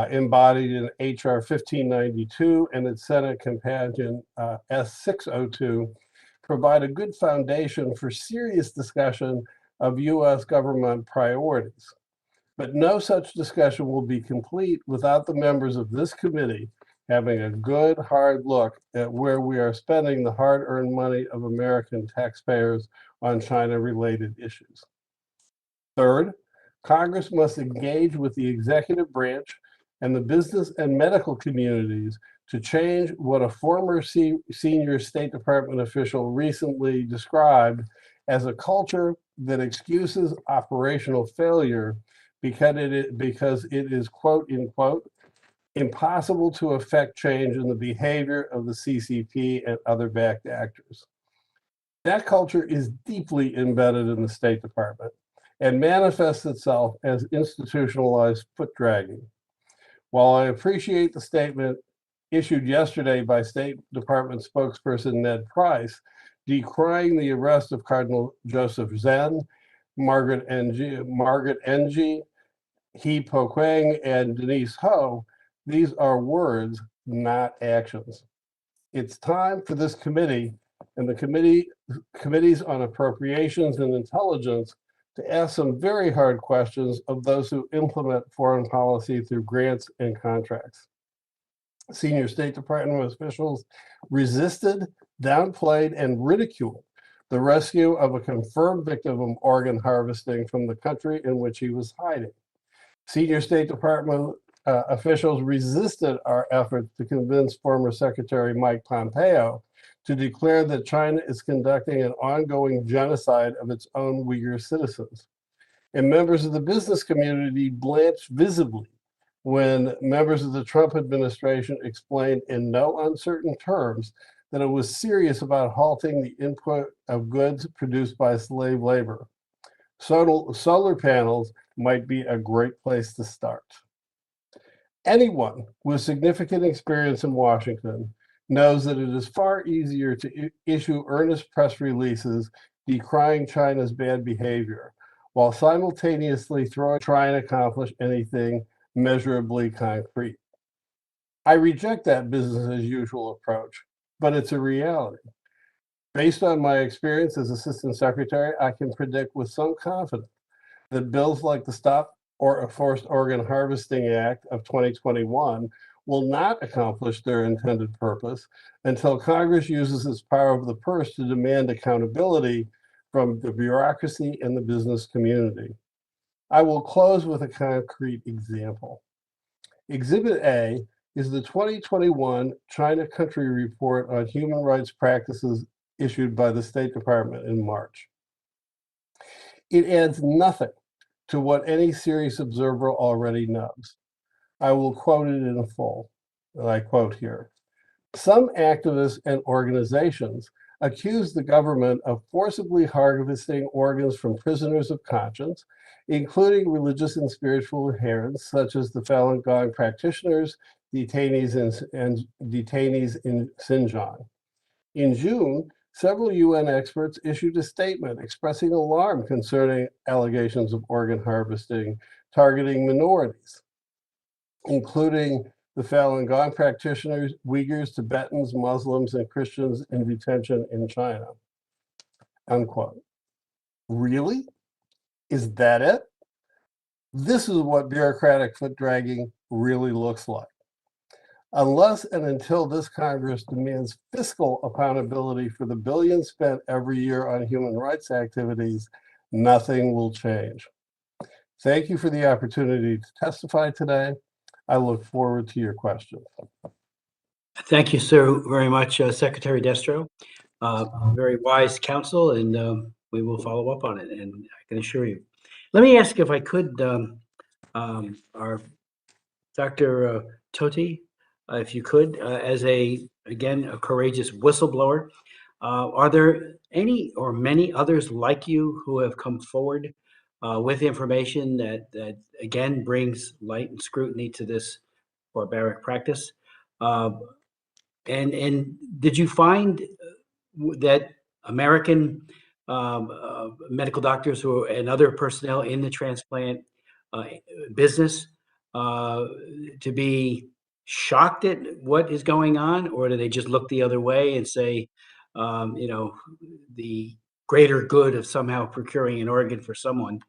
embodied in H.R. 1592 and its Senate companion S602, provide a good foundation for serious discussion of U.S. government priorities. But no such discussion will be complete without the members of this committee having a good, hard look at where we are spending the hard-earned money of American taxpayers on China-related issues. Third, Congress must engage with the executive branch and the business and medical communities to change what a former senior State Department official recently described as a culture that excuses operational failure because it is, quote, unquote, impossible to affect change in the behavior of the CCP and other backed actors. That culture is deeply embedded in the State Department and manifests itself as institutionalized foot dragging. While I appreciate the statement issued yesterday by State Department spokesperson Ned Price, decrying the arrest of Cardinal Joseph Zen, Margaret Ng, He Po Kwang, and Denise Ho, these are words, not actions. It's time for this committee and the committees on appropriations and intelligence to ask some very hard questions of those who implement foreign policy through grants and contracts. Senior State Department officials resisted, downplayed, and ridiculed the rescue of a confirmed victim of organ harvesting from the country in which he was hiding. Senior State Department officials resisted our efforts to convince former Secretary Mike Pompeo to declare that China is conducting an ongoing genocide of its own Uyghur citizens. And members of the business community blanched visibly when members of the Trump administration explained in no uncertain terms that it was serious about halting the input of goods produced by slave labor. Solar panels might be a great place to start. Anyone with significant experience in Washington knows that it is far easier to issue earnest press releases decrying China's bad behavior, while simultaneously try and accomplish anything measurably concrete. I reject that business as usual approach, but it's a reality. Based on my experience as Assistant Secretary, I can predict with some confidence that bills like the Stop or Forced Organ Harvesting Act of 2021 will not accomplish their intended purpose until Congress uses its power of the purse to demand accountability from the bureaucracy and the business community. I will close with a concrete example. Exhibit A is the 2021 China Country Report on Human Rights Practices issued by the State Department in March. It adds nothing to what any serious observer already knows. I will quote it in full, and I quote here. Some activists and organizations accuse the government of forcibly harvesting organs from prisoners of conscience, including religious and spiritual adherents, such as the Falun Gong practitioners, detainees in Xinjiang. In June, several UN experts issued a statement expressing alarm concerning allegations of organ harvesting targeting minorities, including the Falun Gong practitioners, Uyghurs, Tibetans, Muslims, and Christians in detention in China. Unquote. Really? Is that it? This is what bureaucratic foot dragging really looks like. Unless and until this Congress demands fiscal accountability for the billions spent every year on human rights activities, nothing will change. Thank you for the opportunity to testify today. I look forward to your questions. Thank you, sir, very much, Secretary Destro. Very wise counsel, and we will follow up on it, and I can assure you. Let me ask if I could, our Dr. Tohti, if you could, as again, a courageous whistleblower, are there any or many others like you who have come forward with information that again brings light and scrutiny to this barbaric practice? And did you find that American medical doctors and other personnel in the transplant business to be shocked at what is going on, or do they just look the other way and say, the greater good of somehow procuring an organ for someone,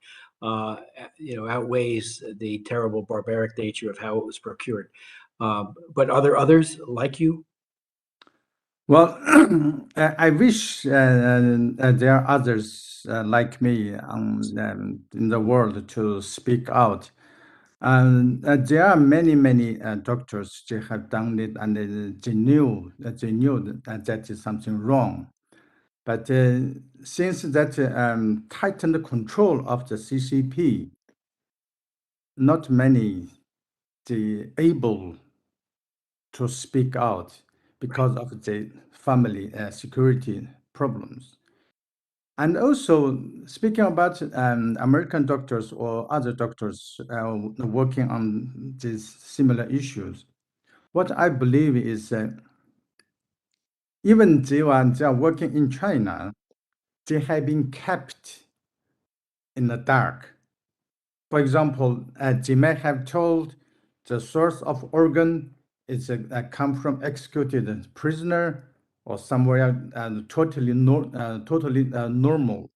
outweighs the terrible barbaric nature of how it was procured? But are there others like you? Well, I wish there are others like me in the world to speak out. There are many doctors they have done it, and they knew that is something wrong. But since that tightened control of the CCP, not many they able to speak out because of the family security problems. And also, speaking about American doctors or other doctors working on these similar issues, what I believe is even they are working in China, they have been kept in the dark. For example, they may have told the source of organ it's a come from executed prisoner or somewhere totally normal,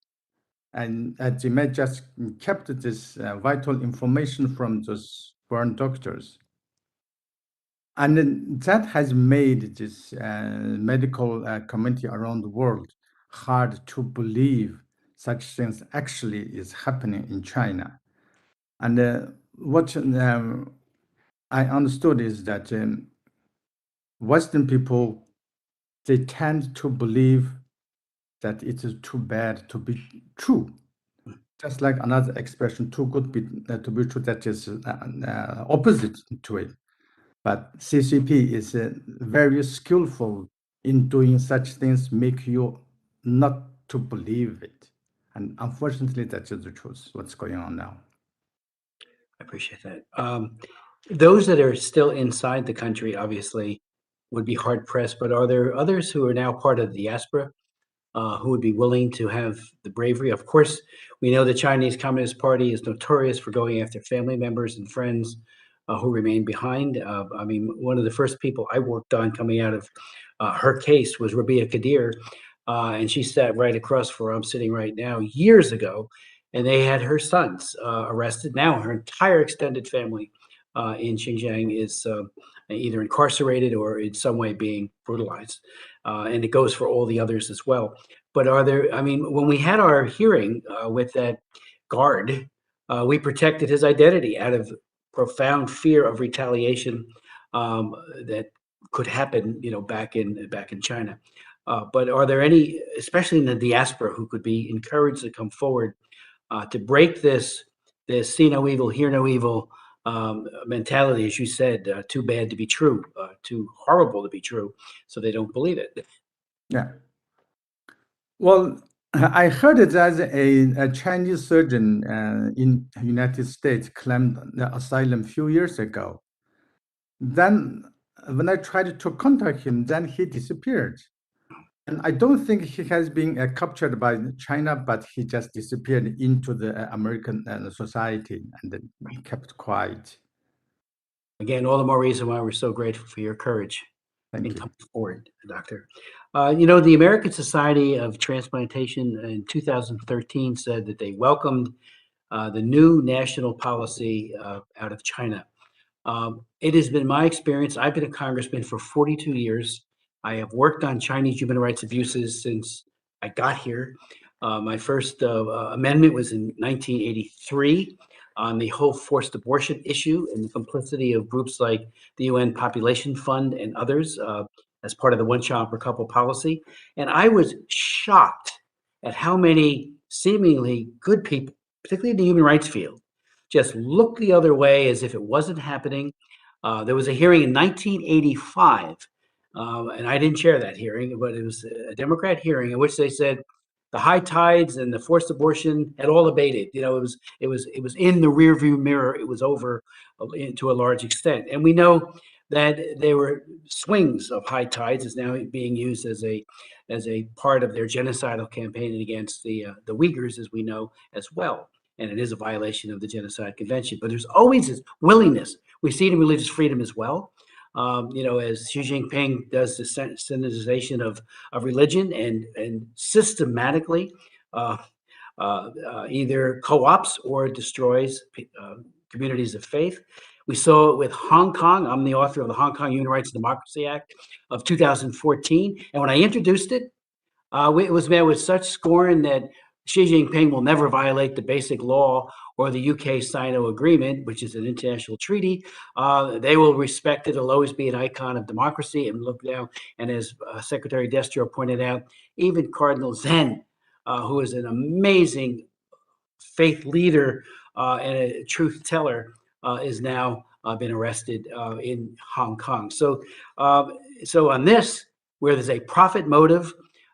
and they may just kept this vital information from those born doctors. And then that has made this medical community around the world hard to believe such things actually is happening in China. And what I understood is that Western people, they tend to believe that it is too bad to be true. Just like another expression, too good to be true, that is opposite to it. But CCP is very skillful in doing such things, make you not to believe it. And unfortunately, that is the truth, what's going on now. I appreciate that. Those that are still inside the country, obviously, would be hard pressed, but are there others who are now part of the diaspora who would be willing to have the bravery? Of course, we know the Chinese Communist Party is notorious for going after family members and friends who remain behind. I mean, one of the first people I worked on coming out of her case was Rabia Kadir, and she sat right across from where I'm sitting right now years ago, and they had her sons arrested. Now her entire extended family in Xinjiang is either incarcerated or in some way being brutalized. And it goes for all the others as well. But are there, I mean, when we had our hearing with that guard, we protected his identity out of profound fear of retaliation that could happen, you know, back in China. But are there any, especially in the diaspora, who could be encouraged to come forward to break this see no evil, hear no evil mentality, as you said, too bad to be true, too horrible to be true, so they don't believe it? Yeah. Well, I heard that a Chinese surgeon in the United States claimed the asylum a few years ago. Then when I tried to contact him, then he disappeared. And I don't think he has been captured by China, but he just disappeared into the American society and then kept quiet. Again, all the more reason why we're so grateful for your courage Thank in you. coming forward, Doctor. You know, the American Society of Transplantation in 2013 said that they welcomed the new national policy out of China. It has been my experience. I've been a congressman for 42 years. I have worked on Chinese human rights abuses since I got here. My first amendment was in 1983 on the whole forced abortion issue and the complicity of groups like the UN Population Fund and others as part of the one child per couple policy. And I was shocked at how many seemingly good people, particularly in the human rights field, just looked the other way as if it wasn't happening. There was a hearing in 1985, and I didn't chair that hearing, but it was a Democrat hearing in which they said the high tides and the forced abortion had all abated. You know, it was in the rearview mirror. It was over to a large extent, and we know that there were swings of high tides is now being used as a part of their genocidal campaign against the Uyghurs, as we know as well. And it is a violation of the Genocide Convention. But there's always this willingness. We see it in religious freedom as well. You know, as Xi Jinping does the sanitization of religion and systematically either co-ops or destroys communities of faith. We saw it with Hong Kong. I'm the author of the Hong Kong Human Rights and Democracy Act of 2014. And when I introduced it, it was met with such scorn that Xi Jinping will never violate the basic law or the UK Sino Agreement, which is an international treaty. They will respect it. It'll always be an icon of democracy. And look now, and as Secretary Destro pointed out, even Cardinal Zen, who is an amazing faith leader and a truth teller, is now been arrested in Hong Kong. So, so on this, where there's a profit motive,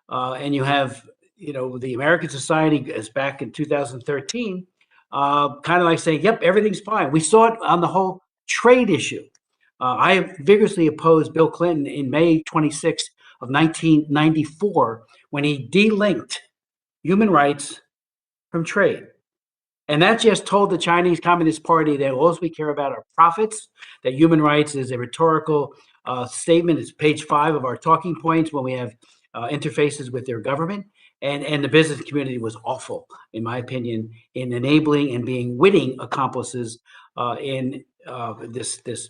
and you have, you know, the American Society as back in 2013, kind of like saying, yep, everything's fine. We saw it on the whole trade issue. I vigorously opposed Bill Clinton in May 26th of 1994 when he delinked human rights from trade. And that just told the Chinese Communist Party that all we care about are profits, that human rights is a rhetorical statement. It's page 5 of our talking points when we have interfaces with their government. And the business community was awful, in my opinion, in enabling and being witting accomplices in this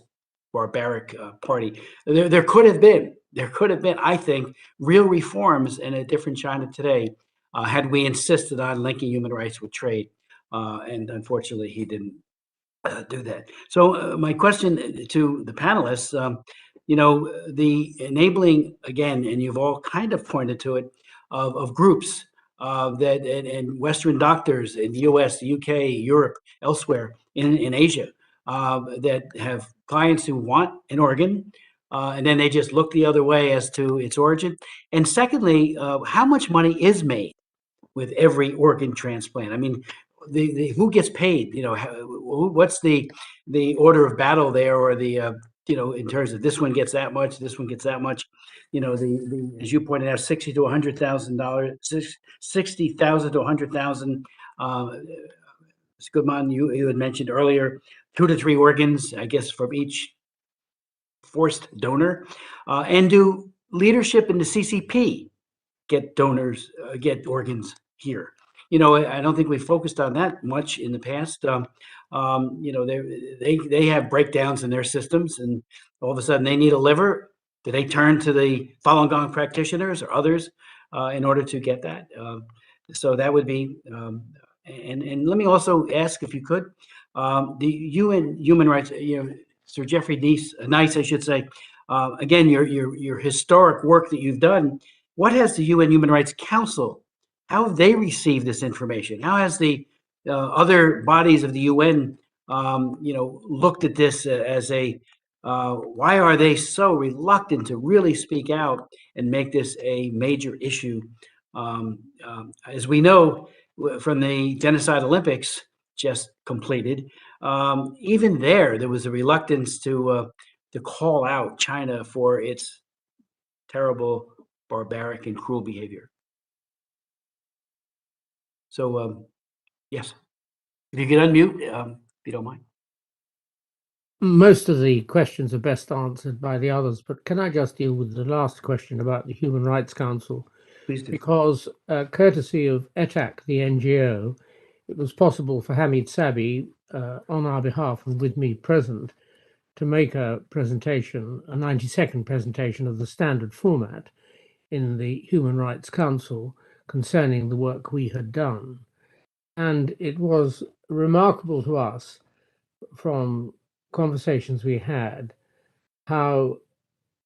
barbaric party. There could have been, I think, real reforms in a different China today had we insisted on linking human rights with trade. And unfortunately, he didn't do that. So my question to the panelists, the enabling, again, and you've all kind of pointed to it, of groups that and Western doctors in the US, the UK, Europe, elsewhere in Asia that have clients who want an organ, and then they just look the other way as to its origin. And secondly, how much money is made with every organ transplant? I mean, the who gets paid? What's the order of battle there, or the in terms of this one gets that much, this one gets that much? The as you pointed out, $60,000 to $100,000, $60,000 to $100,000. Gutmann, you had mentioned earlier, 2 to 3 organs, I guess, from each forced donor. And do leadership in the CCP get donors, get organs here? I don't think we focused on that much in the past. They have breakdowns in their systems, and all of a sudden they need a liver. Do they turn to the Falun Gong practitioners or others in order to get that? So that would be. And let me also ask, if you could, the UN human rights, Sir Geoffrey Nice, I should say. Again, your historic work that you've done. What has the UN Human Rights Council? How have they received this information? How has the other bodies of the UN, looked at this as a? Why are they so reluctant to really speak out and make this a major issue? As we know from the Genocide Olympics just completed, even there was a reluctance to call out China for its terrible, barbaric, and cruel behavior. So, yes, if you could unmute, if you don't mind. Most of the questions are best answered by the others, but can I just deal with the last question about the Human Rights Council? Please do. Because courtesy of ETAC, the NGO, it was possible for Hamid Sabi, on our behalf and with me present, to make a presentation, a 90-second presentation of the standard format in the Human Rights Council concerning the work we had done. And it was remarkable to us from conversations we had how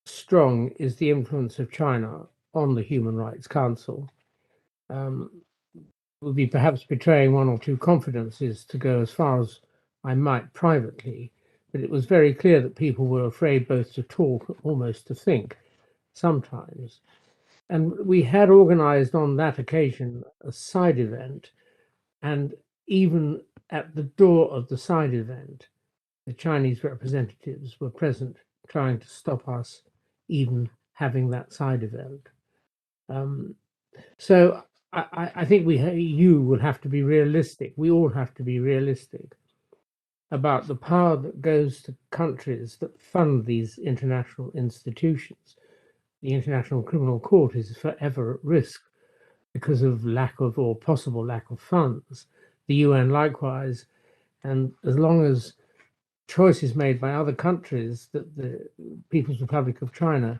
strong is the influence of China on the Human Rights Council. Would be perhaps betraying one or two confidences to go as far as I might privately, but it was very clear that people were afraid both to talk, almost to think sometimes. And we had organized on that occasion a side event, and even at the door of the side event, the Chinese representatives were present, trying to stop us even having that side event. So I think you will have to be realistic. We all have to be realistic about the power that goes to countries that fund these international institutions. The International Criminal Court is forever at risk because of lack of, or possible lack of, funds. The UN likewise. And as long as choices made by other countries that the People's Republic of China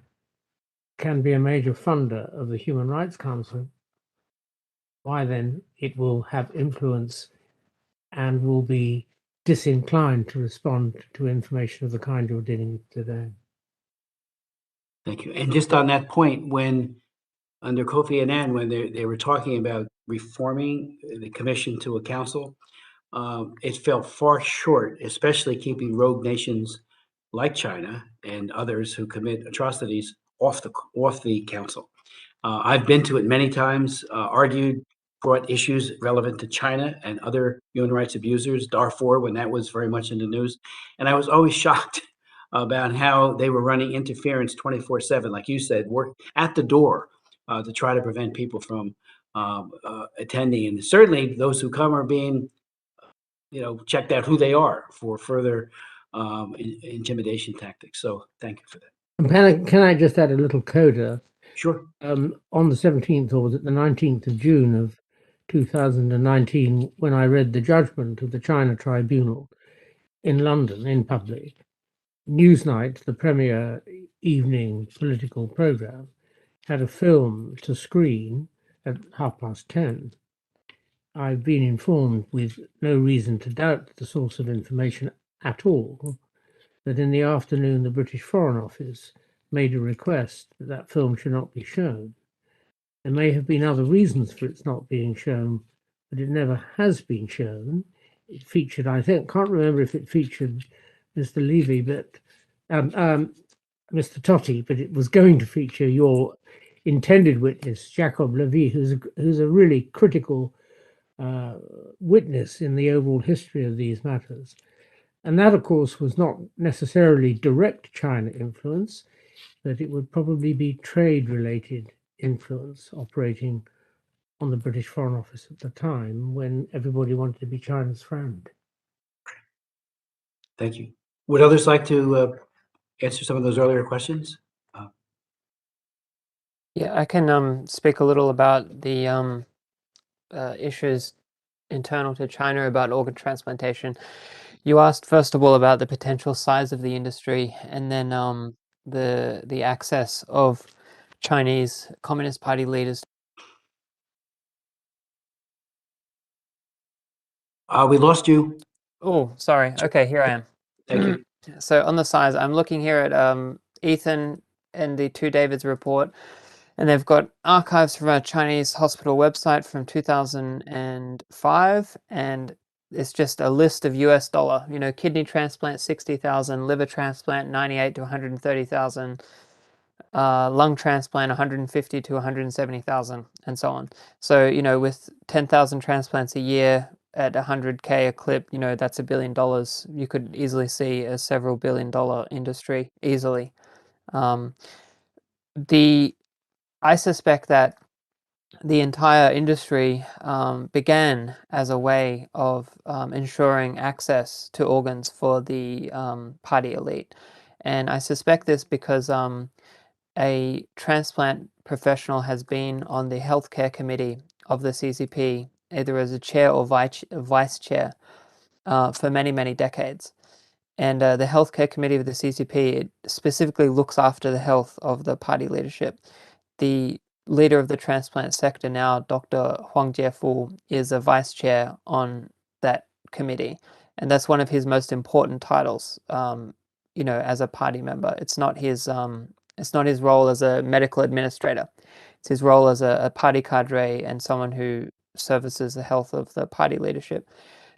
can be a major funder of the Human Rights Council, why then it will have influence and will be disinclined to respond to information of the kind you're dealing with today. Thank you. And just on that point, when under Kofi Annan, when they were talking about reforming the commission to a council, it fell far short, especially keeping rogue nations like China and others who commit atrocities off the council. I've been to it many times, argued, brought issues relevant to China and other human rights abusers, Darfur, when that was very much in the news. And I was always shocked about how they were running interference 24/7, like you said, work at the door to try to prevent people from attending. And certainly those who come are being, checked out who they are for further intimidation tactics. So thank you for that. And can I just add a little coda? Sure. On the 17th, or was it the 19th of June of 2019, when I read the judgment of the China Tribunal in London in public, Newsnight, the premier evening political program, had a film to screen at 10:30. I've been informed, with no reason to doubt the source of information at all, that in the afternoon the British Foreign Office made a request that that film should not be shown. There may have been other reasons for its not being shown, but it never has been shown. It featured, I think, can't remember if it featured Mr. Levy, but Mr. Tohti, but it was going to feature your intended witness, Jacob Levy, who's a really critical witness in the overall history of these matters. And that, of course, was not necessarily direct China influence, but it would probably be trade-related influence operating on the British Foreign Office at the time, when everybody wanted to be China's friend. Thank you. Would others like to answer some of those earlier questions? Yeah, I can speak a little about the issues internal to China about organ transplantation. You asked first of all about the potential size of the industry, and then the access of Chinese Communist Party leaders. We lost you. Oh, sorry. Okay, here I am. Thank you. So on the size, I'm looking here at Ethan and the Two Davids report, and they've got archives from a Chinese hospital website from 2005, and it's just a list of US dollar. You know, kidney transplant 60,000, liver transplant 98 to 130,000, lung transplant 150 to 170,000, and so on. So you know, with 10,000 transplants a year at 100K a clip, you know, that's $1 billion. You could easily see a several $billion industry easily. I suspect that the entire industry began as a way of ensuring access to organs for the party elite. And I suspect this because a transplant professional has been on the healthcare committee of the CCP, either as a chair or vice chair, for many, many decades. And the healthcare committee of the CCP, it specifically looks after the health of the party leadership. The leader of the transplant sector now, Dr. Huang Jiefu, is a vice chair on that committee. And that's one of his most important titles, you know, as a party member. It's not his role as a medical administrator. It's his role as a party cadre and someone who services the health of the party leadership.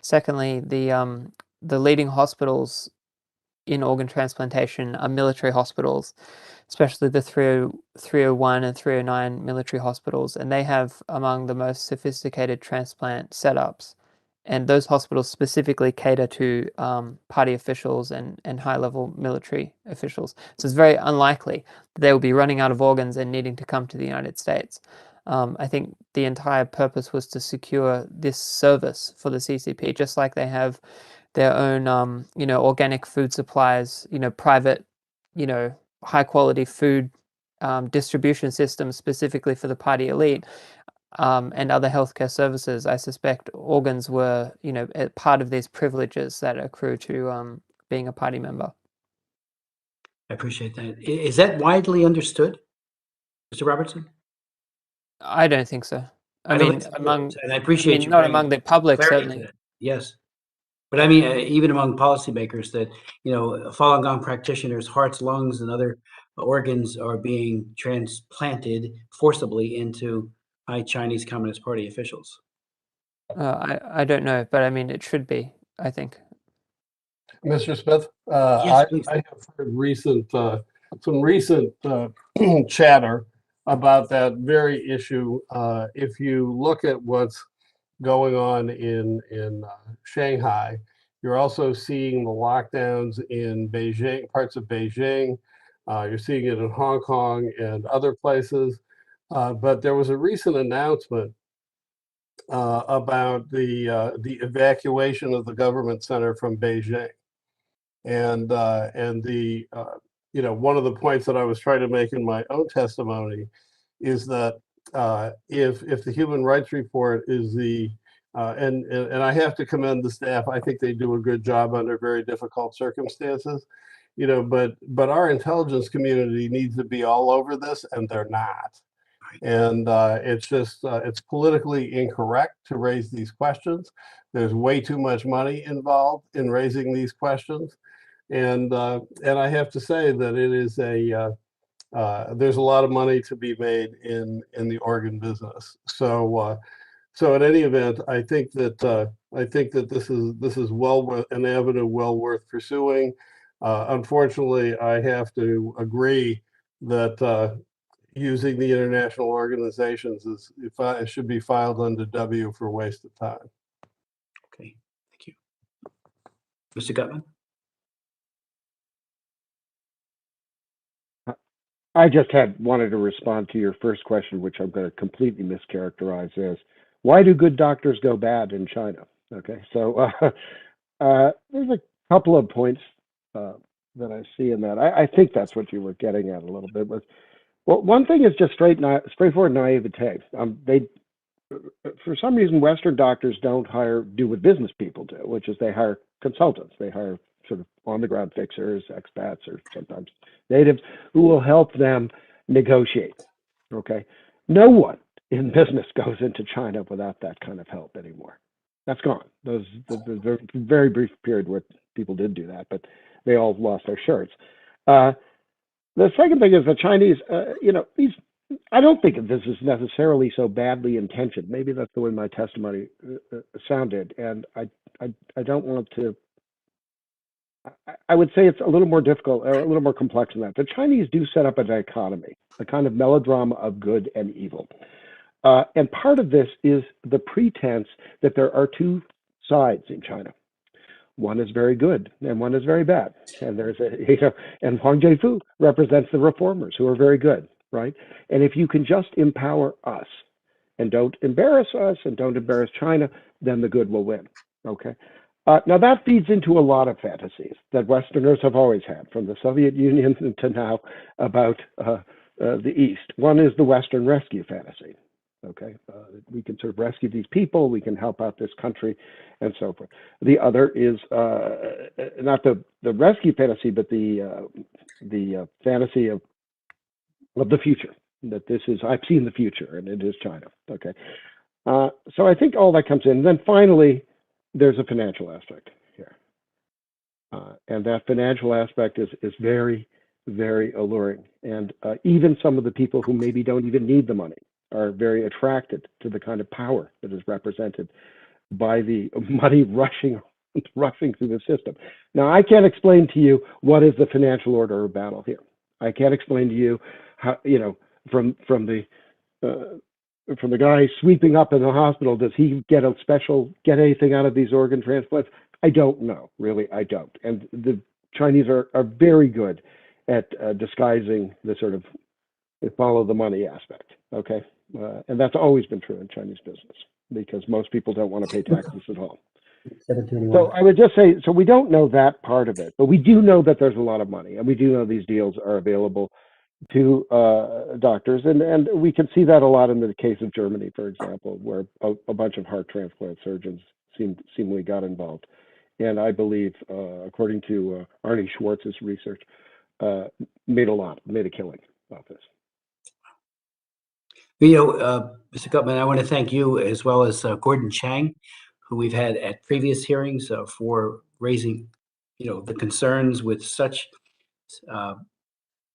Secondly, the leading hospitals in organ transplantation are military hospitals, especially the 301 and 309 military hospitals, and they have among the most sophisticated transplant setups. And those hospitals specifically cater to party officials and high-level military officials. So it's very unlikely that they will be running out of organs and needing to come to the United States. I think the entire purpose was to secure this service for the CCP, just like they have their own, you know, organic food supplies, you know, private, you know, high-quality food distribution systems specifically for the party elite. And other healthcare services. I suspect organs were, you know, part of these privileges that accrue to being a party member. I appreciate that. Is that widely understood, Mr. Robertson? I don't think so. I mean, and I appreciate you not among the public, clarity certainly. to that. Yes, but I mean, even among policymakers, that you know, Falun Gong practitioners' hearts, lungs, and other organs are being transplanted forcibly into high Chinese Communist Party officials. I don't know, but I mean, it should be, I think. Mr. Smith, Yes, please. I have heard some recent chatter about that very issue. If you look at what's going on in Shanghai, you're also seeing the lockdowns in Beijing, parts of Beijing. You're seeing it in Hong Kong and other places. But there was a recent announcement about the evacuation of the government center from Beijing, and the one of the points that I was trying to make in my own testimony is that if the human rights report is and I have to commend the staff. I think they do a good job under very difficult circumstances, but our intelligence community needs to be all over this, and they're not. And it's just it's politically incorrect to raise these questions. There's way too much money involved in raising these questions, and I have to say that it is there's a lot of money to be made in the organ business. So in any event, I think that this is an avenue well worth pursuing. Unfortunately, I have to agree that using the international organizations it should be filed under W for waste of time. Okay, thank you. Mr. Gutmann? I just wanted to respond to your first question, which I'm going to completely mischaracterize as, why do good doctors go bad in China? Okay, so there's a couple of points that I see in that. I think that's what you were getting at a little bit. Well, one thing is just straightforward naivete. For some reason, Western doctors don't do what business people do, which is they hire consultants. They hire sort of on-the-ground fixers, expats, or sometimes natives, who will help them negotiate. Okay, no one in business goes into China without that kind of help anymore. That's gone. There's a very brief period where people did do that, but they all lost their shirts. The second thing is the Chinese, I don't think this is necessarily so badly intentioned. Maybe that's the way my testimony sounded, and I don't want to. I would say it's a little more difficult or a little more complex than that. The Chinese do set up a dichotomy, a kind of melodrama of good and evil. And part of this is the pretense that there are two sides in China. One is very good and one is very bad. And there's and Huang Zhifu represents the reformers who are very good, right? And if you can just empower us and don't embarrass us and don't embarrass China, then the good will win, okay? Now that feeds into a lot of fantasies that Westerners have always had, from the Soviet Union to now, about the East. One is the Western rescue fantasy. Okay, we can sort of rescue these people, we can help out this country, and so forth. The other is not the rescue fantasy, but the fantasy of the future. That this is, I've seen the future, and it is China. Okay, so I think all that comes in. And then finally, there's a financial aspect here, and that financial aspect is very, very alluring. And even some of the people who maybe don't even need the money are very attracted to the kind of power that is represented by the money rushing through the system. Now, I can't explain to you what is the financial order of battle here. I can't explain to you how, from the guy sweeping up in the hospital, does he get anything out of these organ transplants? I don't know, really, I don't. And the Chinese are very good at disguising the sort of follow the money aspect, okay? And that's always been true in Chinese business because most people don't want to pay taxes at all. So I would just say, so we don't know that part of it, but we do know that there's a lot of money, and we do know these deals are available to doctors, and we can see that a lot in the case of Germany, for example, where a bunch of heart transplant surgeons seemingly got involved. And I believe, according to Arnie Schwartz's research, made a killing off this. Mr. Gutmann, I want to thank you as well as Gordon Chang, who we've had at previous hearings for raising, the concerns with such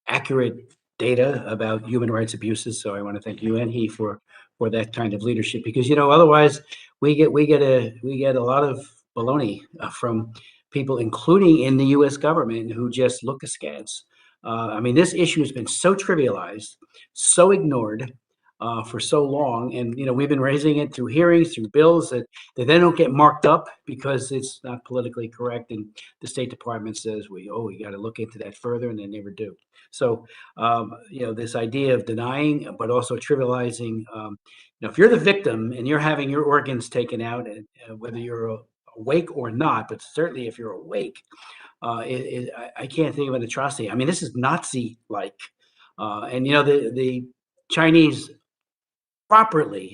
accurate data about human rights abuses. So I want to thank you and he for that kind of leadership, because otherwise we get a lot of baloney from people, including in the U.S. government, who just look askance. I mean, this issue has been so trivialized, so ignored for so long, and we've been raising it through hearings, through bills that then don't get marked up because it's not politically correct, and the State Department says we got to look into that further, and they never do. So this idea of denying but also trivializing, if you're the victim and you're having your organs taken out, and whether you're a awake or not, but certainly if you're awake, I can't think of an atrocity. I mean, this is Nazi-like. And, you know, the Chinese properly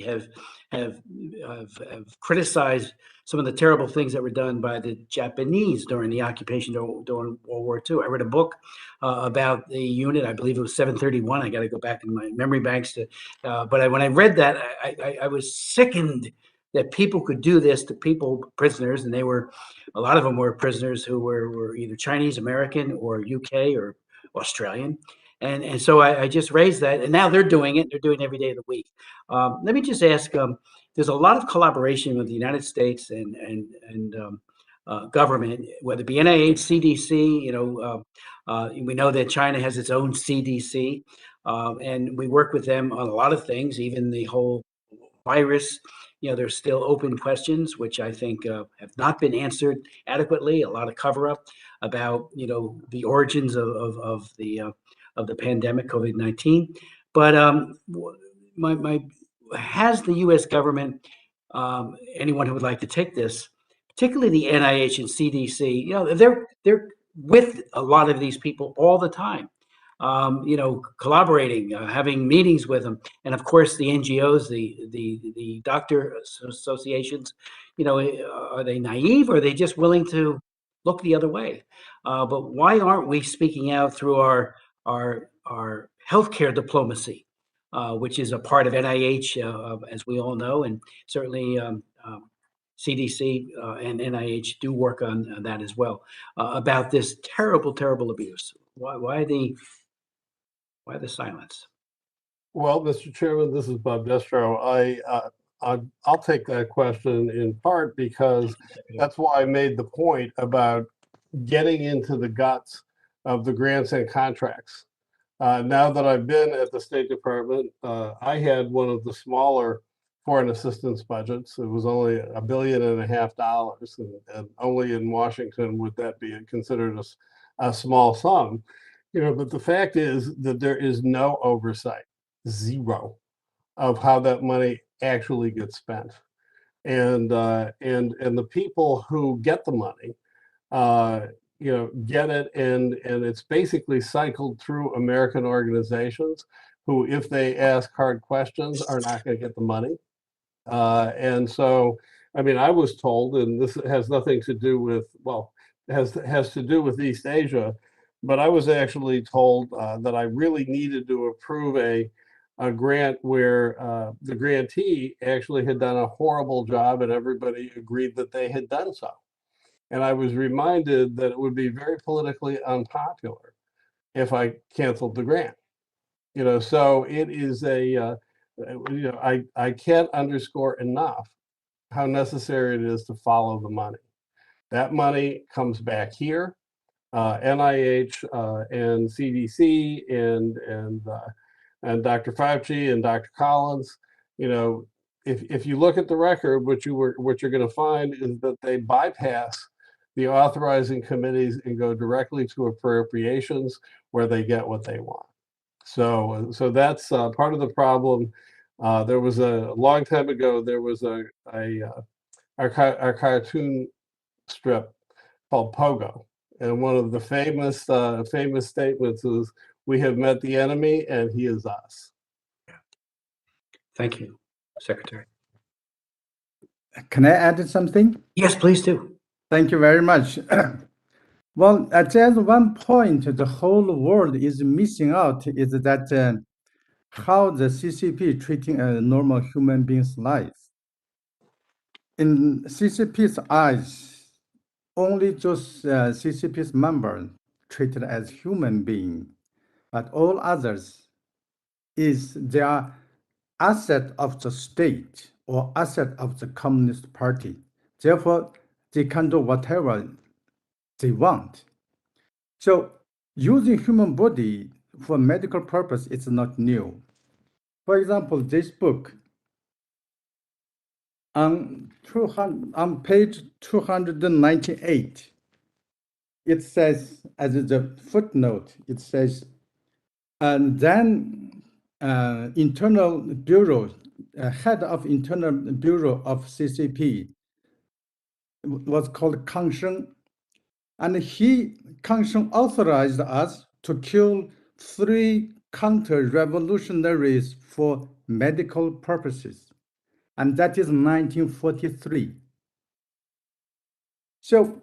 have criticized some of the terrible things that were done by the Japanese during the occupation during World War II. I read a book about the unit. I believe it was 731. I got to go back in my memory banks to. But when I read that, I was sickened that people could do this to people, prisoners, and a lot of them were prisoners who were either Chinese American or UK or Australian. And so I just raised that, and now they're doing it. They're doing it every day of the week. Let me just ask. There's a lot of collaboration with the United States and government, whether it be NIH, CDC. You know, we know that China has its own CDC, and we work with them on a lot of things, even the whole virus. You know, there's still open questions, which I think have not been answered adequately. A lot of cover up about, you know, the origins of the pandemic, COVID-19. But has the U.S. government, anyone who would like to take this, particularly the NIH and CDC, you know, they're with a lot of these people all the time, you know, collaborating, having meetings with them, and of course the NGOs, the doctor associations. You know, are they naive, or are they just willing to look the other way? But why aren't we speaking out through our healthcare diplomacy, which is a part of NIH, as we all know, and certainly CDC and NIH do work on that as well, about this terrible abuse. Why the silence? Well, Mr. Chairman, this is Bob Destro. I'll take that question in part because that's why I made the point about getting into the guts of the grants and contracts. Now that I've been at the State Department, I had one of the smaller foreign assistance budgets. It was only $1.5 billion, and only in Washington would that be considered a small sum. You know, but the fact is that there is no oversight, zero, of how that money actually gets spent, and the people who get the money, you know, get it, and it's basically cycled through American organizations who, if they ask hard questions, are not going to get the money. And so, I mean, I was told, and this has nothing to do with, well, has to do with East Asia, but I was actually told that I really needed to approve a grant where the grantee actually had done a horrible job, and everybody agreed that they had done so. And I was reminded that it would be very politically unpopular if I canceled the grant. You know, so it is you know, I can't underscore enough how necessary it is to follow the money. That money comes back here, NIH and CDC and Dr. Fauci and Dr. Collins. You know, if you look at the record, what you're going to find is that they bypass the authorizing committees and go directly to appropriations where they get what they want. So that's part of the problem. There was a long time ago, there was a cartoon strip called Pogo, and one of the famous statements is, "We have met the enemy, and he is us." Thank you, Secretary. Can I add something? Yes, please do. Thank you very much. Well, at just one point, the whole world is missing out is that how the CCP treating a normal human being's life. In CCP's eyes, only those CCP's members treated as human being, but all others is their asset of the state or asset of the Communist Party. Therefore, they can do whatever they want. So using human body for medical purpose is not new. For example, this book on page 298, it says, as the footnote, it says, and then internal bureau, head of internal bureau of CCP was called Kang Sheng, and Kang Sheng authorized us to kill 3 counter-revolutionaries for medical purposes, and that is 1943. So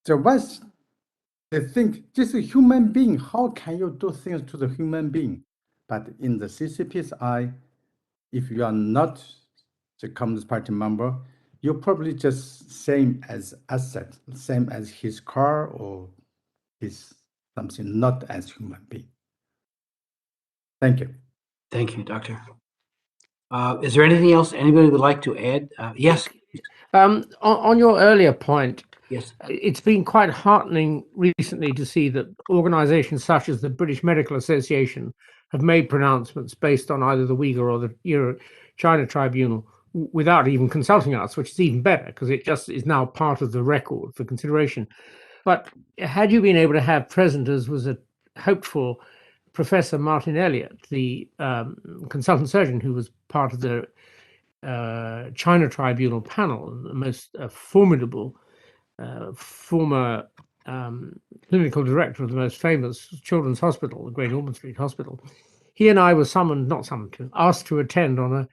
once they think this is a human being, how can you do things to the human being? But in the CCP's eye, if you are not the Communist Party member, you're probably just same as asset, same as his car or his something, not as human being. Thank you. Thank you, Doctor. Is there anything else anybody would like to add? Yes. On your earlier point, Yes. it's been quite heartening recently to see that organizations such as the British Medical Association have made pronouncements based on either the Uyghur or the China Tribunal without even consulting us, which is even better because it just is now part of the record for consideration. But had you been able to have present, as was hoped for, Professor Martin Elliott, the consultant surgeon who was part of the China Tribunal panel, the most formidable former clinical director of the most famous children's hospital, the Great Ormond Street Hospital. He and I were asked to attend on a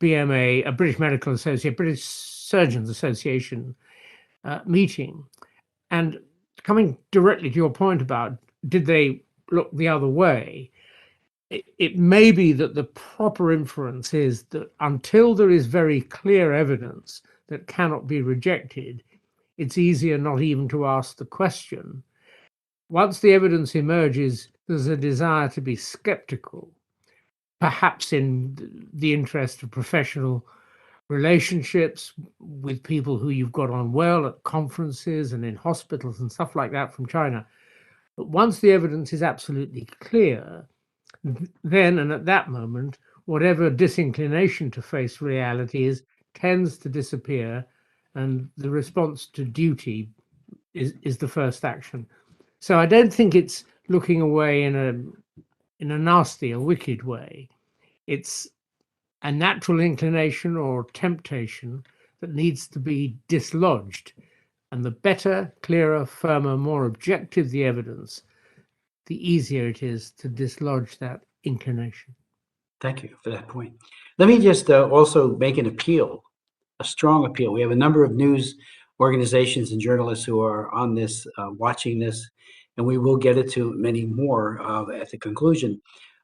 BMA, a British Medical Association, British Surgeons Association meeting. And coming directly to your point about did they look the other way, it may be that the proper inference is that until there is very clear evidence that cannot be rejected, it's easier not even to ask the question. Once the evidence emerges, there's a desire to be skeptical, perhaps in the interest of professional relationships with people who you've got on well at conferences and in hospitals and stuff like that from China. But once the evidence is absolutely clear, then and at that moment, whatever disinclination to face reality is tends to disappear, and the response to duty is the first action. So I don't think it's looking away in a nasty or wicked way. It's a natural inclination or temptation that needs to be dislodged. And the better, clearer, firmer, more objective the evidence, the easier it is to dislodge that inclination. Thank you for that point. Let me just also make an appeal, a strong appeal. We have a number of news organizations and journalists who are on this, watching this, and we will get it to many more at the conclusion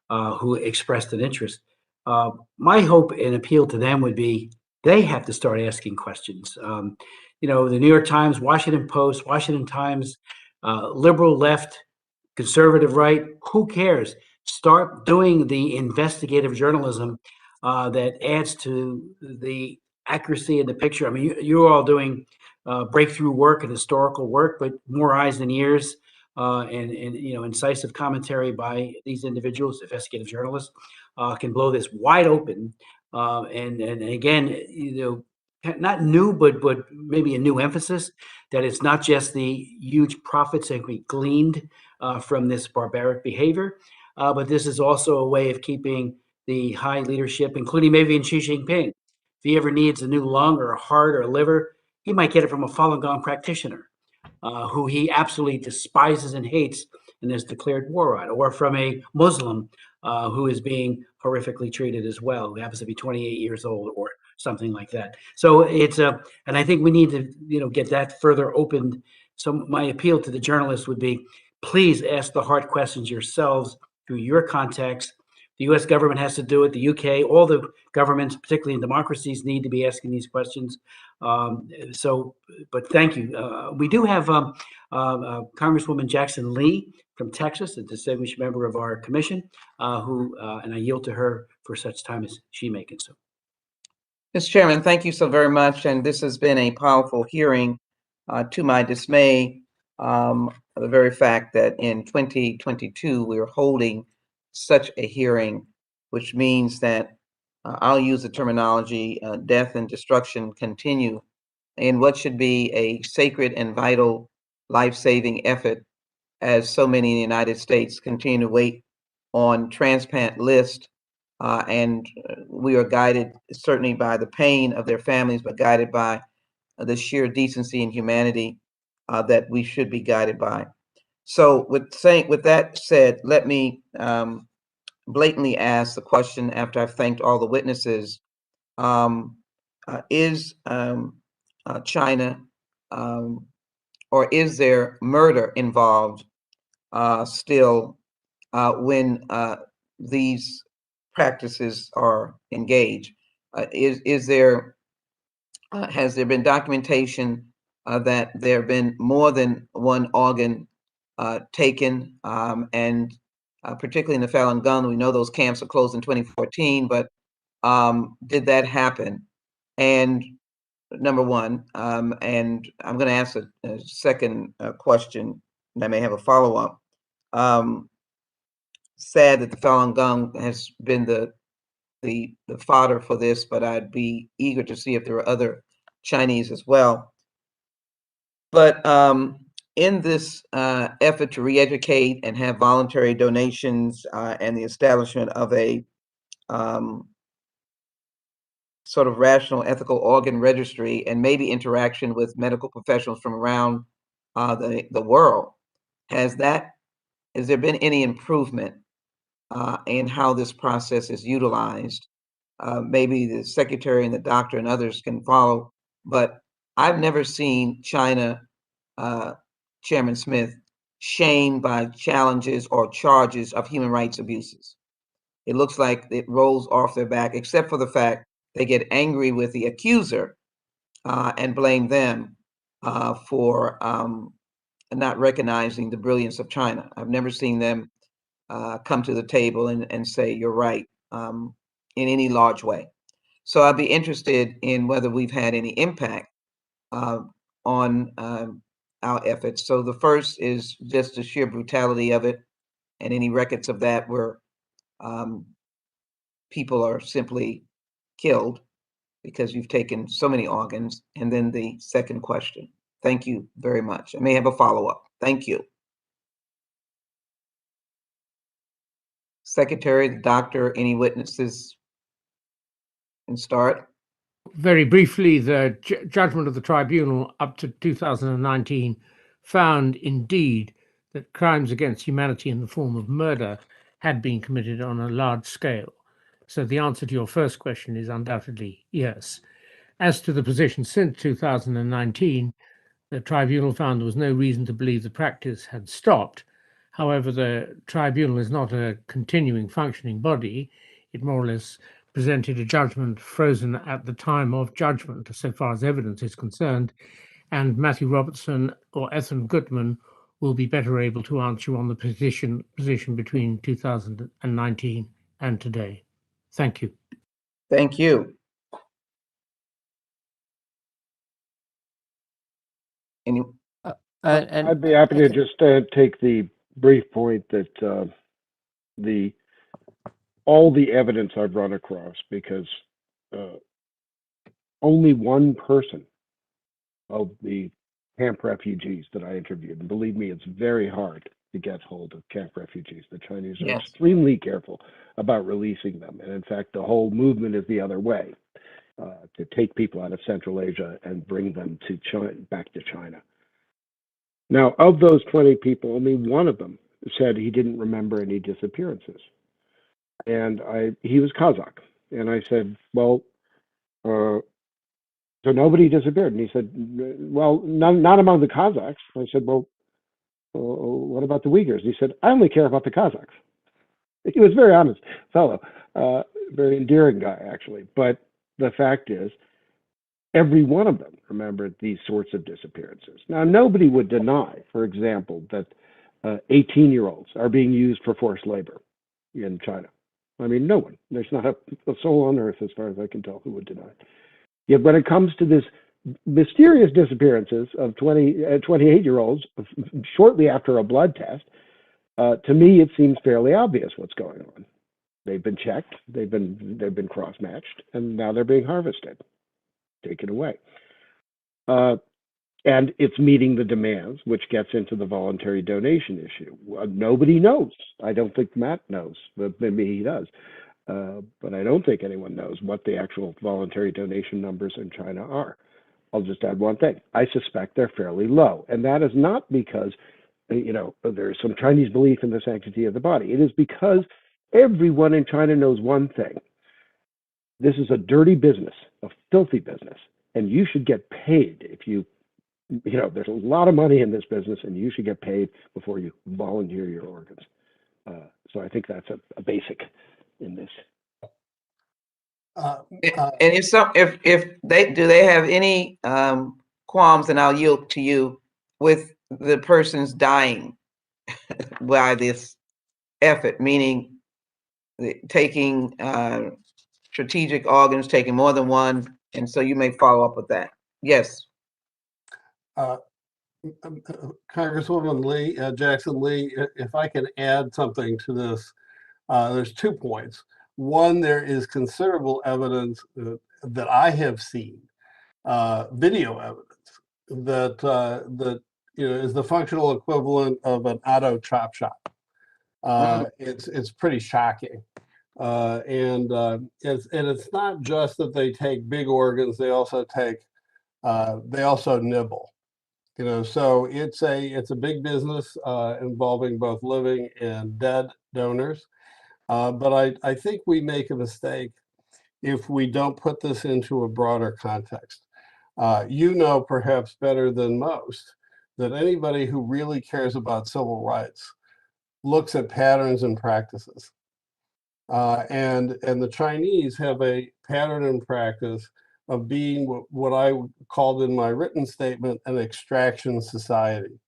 who expressed an interest. My hope and appeal to them would be they have to start asking questions. The New York Times, Washington Post, Washington Times, liberal left, conservative right, who cares? Start doing the investigative journalism that adds to the accuracy of the picture. I mean, you're all doing breakthrough work and historical work, but more eyes than ears and incisive commentary by these individuals, investigative journalists, can blow this wide open. And again, not new, but maybe a new emphasis that it's not just the huge profits that we gleaned from this barbaric behavior, but this is also a way of keeping the high leadership, including maybe in Xi Jinping. If he ever needs a new lung or a heart or a liver, he might get it from a Falun Gong practitioner who he absolutely despises and hates and has declared war on, or from a Muslim who is being horrifically treated as well, who happens to be 28 years old or something like that. So it's and I think we need to get that further opened. So my appeal to the journalists would be, please ask the hard questions yourselves through your contacts. The U.S. government has to do it. The UK, all the governments, particularly in democracies, need to be asking these questions. But thank you. We do have Congresswoman Jackson Lee from Texas, a distinguished member of our commission, and I yield to her for such time as she may consume. Mr. Chairman, thank you so very much. And this has been a powerful hearing. To my dismay, the very fact that in 2022, we're holding such a hearing, which means that I'll use the terminology, death and destruction continue in what should be a sacred and vital life-saving effort, as so many in the United States continue to wait on transplant list. And we are guided certainly by the pain of their families, but guided by the sheer decency and humanity that we should be guided by. So with that said, let me blatantly ask the question after I've thanked all the witnesses. Is China or is there murder involved still when these practices are engaged? Is there has there been documentation that there have been more than one organ taken, and particularly in the Falun Gong, we know those camps were closed in 2014, but did that happen? And number one, and I'm going to ask a second question, and I may have a follow-up. Sad that the Falun Gong has been the fodder for this, but I'd be eager to see if there are other Chinese as well. But in this effort to re-educate and have voluntary donations and the establishment of a sort of rational ethical organ registry and maybe interaction with medical professionals from around the world, has there been any improvement in how this process is utilized? Maybe the secretary and the doctor and others can follow, but I've never seen China, Chairman Smith, shamed by challenges or charges of human rights abuses. It looks like it rolls off their back, except for the fact they get angry with the accuser and blame them for not recognizing the brilliance of China. I've never seen them come to the table and say, you're right, in any large way. So I'd be interested in whether we've had any impact on our efforts. So the first is just the sheer brutality of it and any records of that where people are simply killed because you've taken so many organs. And then the second question. Thank you very much. I may have a follow-up. Thank you. Secretary, the doctor, any witnesses? And start. Very briefly, the judgment of the tribunal up to 2019 found indeed that crimes against humanity in the form of murder had been committed on a large scale. So the answer to your first question is undoubtedly yes. As to the position since 2019, the tribunal found there was no reason to believe the practice had stopped. However, the tribunal is not a continuing functioning body. It more or less presented a judgment frozen at the time of judgment, so far as evidence is concerned, and Matthew Robertson or Ethan Gutmann will be better able to answer you on the position between 2019 and today. Thank you. Thank you. I'd be happy to just take the brief point that all the evidence I've run across, because only one person of the camp refugees that I interviewed, and believe me, it's very hard to get hold of camp refugees. The Chinese are extremely careful about releasing them. And in fact, the whole movement is the other way, to take people out of Central Asia and bring them to China, back to China. Now, of those 20 people, only one of them said he didn't remember any disappearances. And he was Kazakh. And I said, well, so nobody disappeared. And he said, well, not among the Kazakhs. I said, well, what about the Uyghurs? He said, I only care about the Kazakhs. He was a very honest fellow, very endearing guy, actually. But the fact is, every one of them remembered these sorts of disappearances. Now, nobody would deny, for example, that 18-year-olds are being used for forced labor in China. I mean, no one. There's not a soul on earth, as far as I can tell, who would deny it. Yet when it comes to this mysterious disappearances of 28-year-olds shortly after a blood test, to me, it seems fairly obvious what's going on. They've been checked, they've been cross-matched, and now they're being harvested, taken away. And it's meeting the demands, which gets into the voluntary donation issue. Nobody knows. I don't think Matt knows, but maybe he does. But I don't think anyone knows what the actual voluntary donation numbers in China are. I'll just add one thing. I suspect they're fairly low. And that is not because, there's some Chinese belief in the sanctity of the body. It is because everyone in China knows one thing. This is a dirty business, a filthy business, and you should get paid if there's a lot of money in this business, and you should get paid before you volunteer your organs. So I think that's a basic in this. And if they have any qualms, and I'll yield to you, with the person's dying by this effort, meaning taking strategic organs, taking more than one, and so you may follow up with that. Yes. Congresswoman Lee, Jackson Lee, if I can add something to this, there's 2 points. One, there is considerable evidence that I have seen, video evidence that is the functional equivalent of an auto chop shop. It's pretty shocking, and it's not just that they take big organs; they also nibble. So it's a big business involving both living and dead donors. But I think we make a mistake if we don't put this into a broader context. Perhaps better than most that anybody who really cares about civil rights looks at patterns and practices. And the Chinese have a pattern and practice of being what I called in my written statement an extraction society.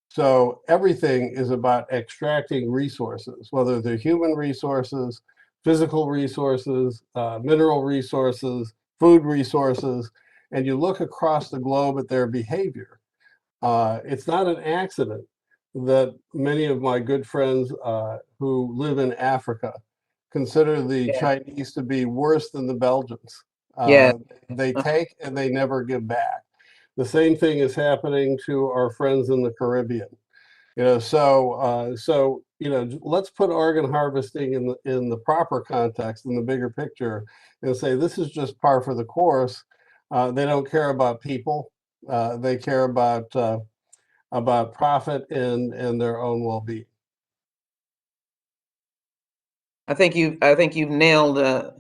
So everything is about extracting resources, whether they're human resources, physical resources, mineral resources, food resources, and you look across the globe at their behavior. It's not an accident that many of my good friends who live in Africa consider the Chinese to be worse than the Belgians. They take and they never give back. The same thing is happening to our friends in the Caribbean. Let's put organ harvesting in the proper context, in the bigger picture, and say this is just par for the course. They don't care about people. They care about profit and their own well-being. I think you've nailed the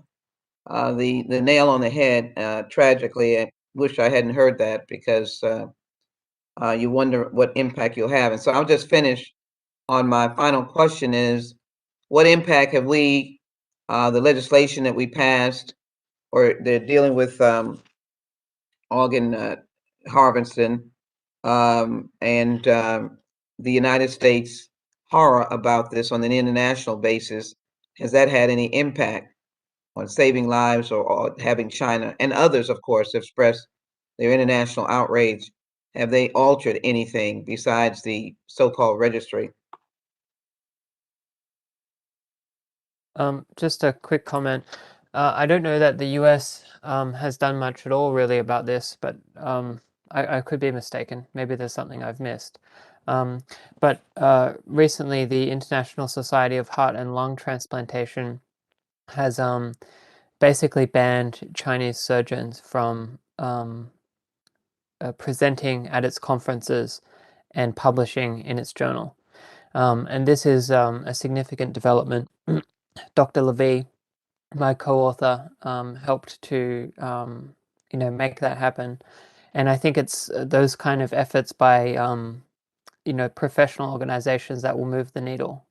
nail on the head. Tragically, I wish I hadn't heard that, because you wonder what impact you'll have. And so I'll just finish on my final question: is what impact have we, the legislation that we passed, or they're dealing with organ harvesting, and the United States horror about this on an international basis, has that had any impact on saving lives, or having China and others, of course, express their international outrage? Have they altered anything besides the so-called registry? Just a quick comment. I don't know that the US has done much at all really about this, but I could be mistaken. Maybe there's something I've missed. But recently, the International Society of Heart and Lung Transplantation has basically banned Chinese surgeons from presenting at its conferences and publishing in its journal. And this is a significant development. Dr. Levy, my co-author, helped to make that happen. And I think it's those kind of efforts by professional organizations that will move the needle.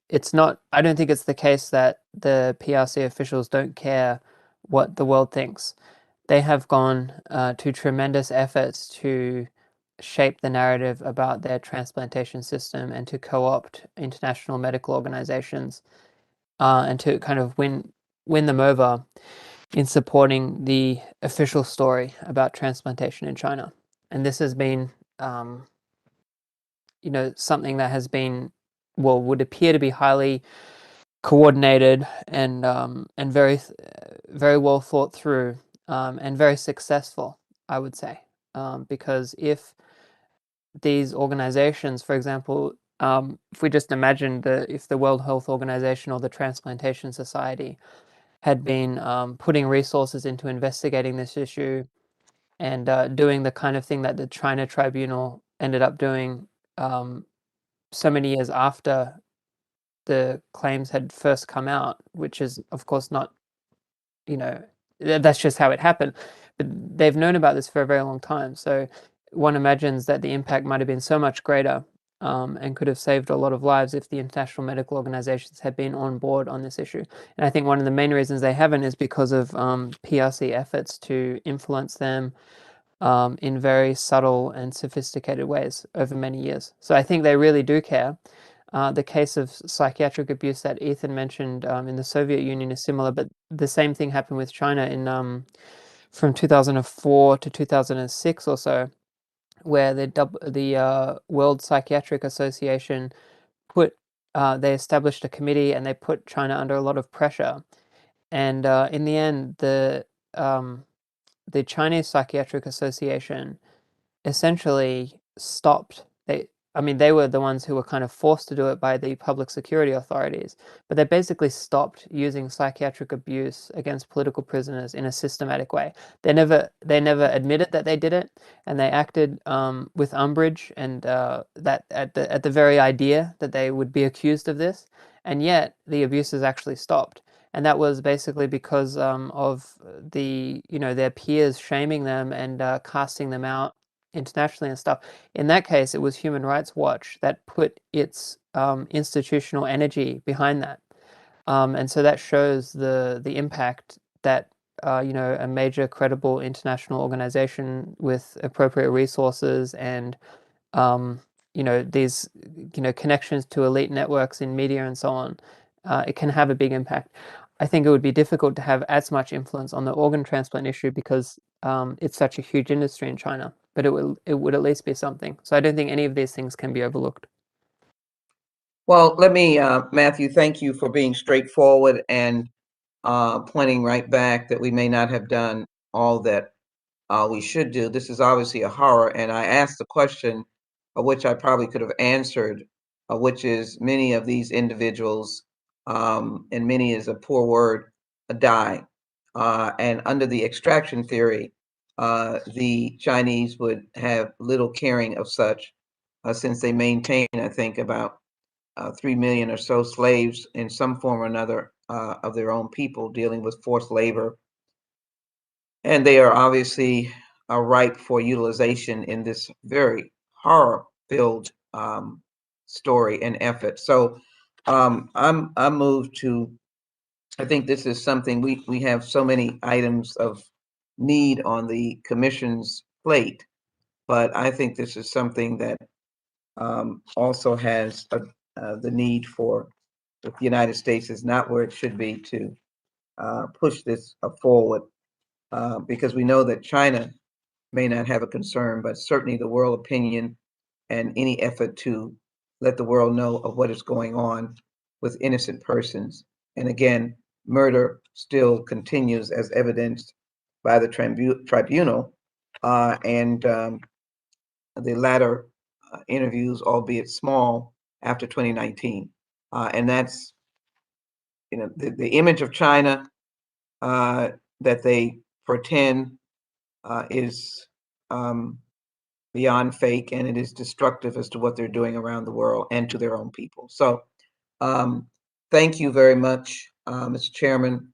It's not, I don't think it's the case that the PRC officials don't care what the world thinks. They have gone to tremendous efforts to shape the narrative about their transplantation system and to co-opt international medical organizations and to kind of win them over in supporting the official story about transplantation in China. And this has been, something that has been, would appear to be highly coordinated and very, very well thought through and very successful, I would say, because if these organizations, for example, if we just imagine if the World Health Organization or the Transplantation Society had been putting resources into investigating this issue and doing the kind of thing that the China Tribunal ended up doing so many years after the claims had first come out, which is, of course, not, that's just how it happened. But they've known about this for a very long time. So one imagines that the impact might have been so much greater and could have saved a lot of lives if the international medical organizations had been on board on this issue. And I think one of the main reasons they haven't is because of PRC efforts to influence them in very subtle and sophisticated ways over many years. So I think they really do care. The case of psychiatric abuse that Ethan mentioned in the Soviet Union is similar, but the same thing happened with China in from 2004 to 2006 or so, where the World Psychiatric Association they established a committee and they put China under a lot of pressure. And in the end, the Chinese Psychiatric Association essentially stopped. They were the ones who were kind of forced to do it by the public security authorities, but they basically stopped using psychiatric abuse against political prisoners in a systematic way. They never admitted that they did it, and they acted with umbrage and that at the very idea that they would be accused of this, and yet the abuses actually stopped. And that was basically because of their peers shaming them and casting them out internationally and stuff. In that case, it was Human Rights Watch that put its institutional energy behind that, and so that shows the impact that a major credible international organization with appropriate resources and these connections to elite networks in media and so on, it can have a big impact. I think it would be difficult to have as much influence on the organ transplant issue because it's such a huge industry in China, but it would at least be something. So I don't think any of these things can be overlooked. Well, let me, Matthew, thank you for being straightforward and pointing right back that we may not have done all that we should do. This is obviously a horror, and I asked the question, which I probably could have answered, which is many of these individuals, and many is a poor word, die. And under the extraction theory, the Chinese would have little caring of such, since they maintain, I think, about 3 million or so slaves in some form or another of their own people dealing with forced labor. And they are obviously ripe for utilization in this very horror-filled story and effort. So I'm moved to, I think this is something we have so many items of need on the commission's plate, but I think this is something that also has the need for, if the United States is not where it should be, to push this forward, because we know that China may not have a concern, but certainly the world opinion and any effort to let the world know of what is going on with innocent persons. And again, murder still continues as evidenced by the tribunal and the latter interviews, albeit small, after 2019. And that's, the image of China that they pretend is beyond fake, and it is destructive as to what they're doing around the world and to their own people. So thank you very much, Mr. Chairman.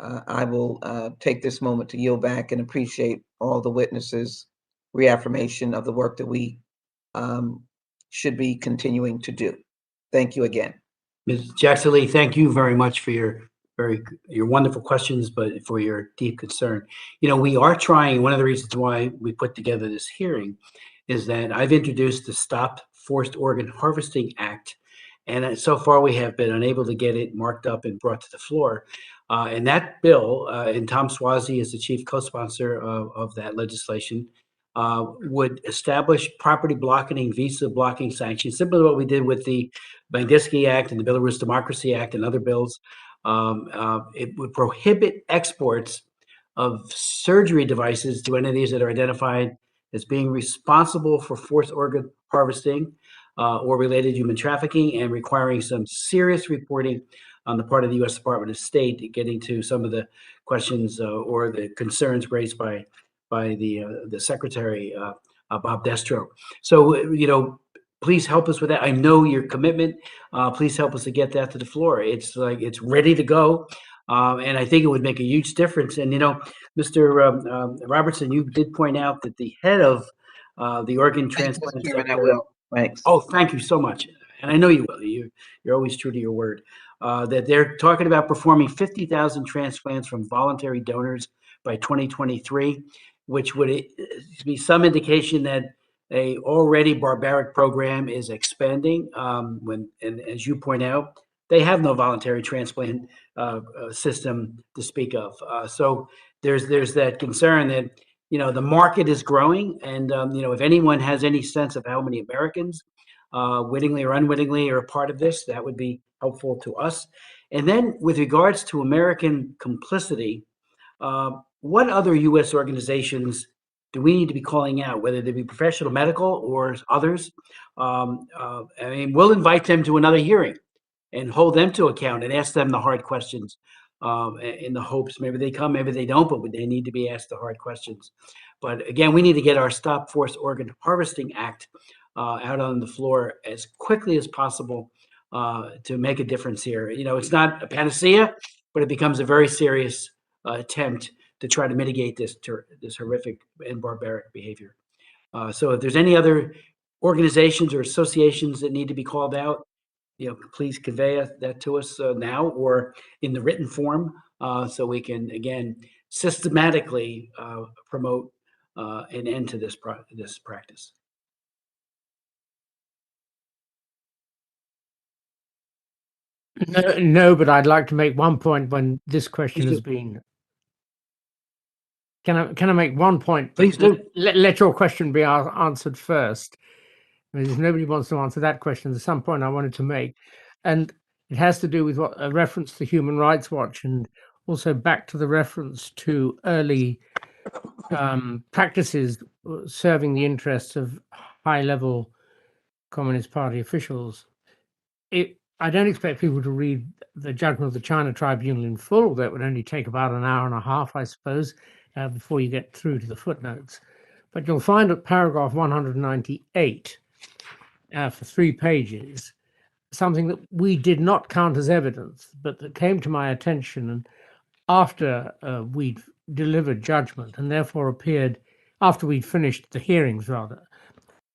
I will take this moment to yield back and appreciate all the witnesses' reaffirmation of the work that we should be continuing to do. Thank you again. Ms. Jackson Lee, thank you very much for your wonderful questions, but for your deep concern. We are trying, one of the reasons why we put together this hearing is that I've introduced the Stop Forced Organ Harvesting Act, and so far we have been unable to get it marked up and brought to the floor. And that bill, and Tom Swazi is the chief co-sponsor of that legislation, would establish property blocking and visa blocking sanctions, similar to what we did with the Magnitsky Act and the Belarus Democracy Act and other bills. It would prohibit exports of surgery devices to entities that are identified as being responsible for forced organ harvesting or related human trafficking, and requiring some serious reporting on the part of the U.S. Department of State, getting to some of the questions or the concerns raised by the Secretary, Bob Destro. So, please help us with that. I know your commitment. Please help us to get that to the floor. It's like it's ready to go. And I think it would make a huge difference. And, Mr. Robertson, you did point out that the head of the organ transplant Chairman, I sector. will. Thanks. Oh, thank you so much. And I know you will. You're always true to your word. That they're talking about performing 50,000 transplants from voluntary donors by 2023, which would be some indication that a already barbaric program is expanding. And as you point out, they have no voluntary transplant system to speak of. So there's that concern that the market is growing, and if anyone has any sense of how many Americans, wittingly or unwittingly, are a part of this, that would be helpful to us. And then, with regards to American complicity, what other U.S. organizations do we need to be calling out, whether they be professional medical or others? We'll invite them to another hearing and hold them to account and ask them the hard questions, in the hopes maybe they come, maybe they don't, but they need to be asked the hard questions. But again, we need to get our Stop Forced Organ Harvesting Act out on the floor as quickly as possible to make a difference here. It's not a panacea, but it becomes a very serious attempt to try to mitigate this horrific and barbaric behavior. So if there's any other organizations or associations that need to be called out, please convey that to us now or in the written form, so we can again systematically promote an end to this practice. No, but I'd like to make one point when this question has been. Can I make one point? Please do. Let your question be answered first. If nobody wants to answer that question, there's some point I wanted to make, and it has to do with a reference to Human Rights Watch, and also back to the reference to early practices serving the interests of high-level Communist Party officials. I don't expect people to read the judgment of the China Tribunal in full. That would only take about an hour and a half, I suppose, before you get through to the footnotes. But you'll find at paragraph 198, for 3 pages, something that we did not count as evidence, but that came to my attention and after we'd delivered judgment, and therefore appeared after we'd finished the hearings, rather,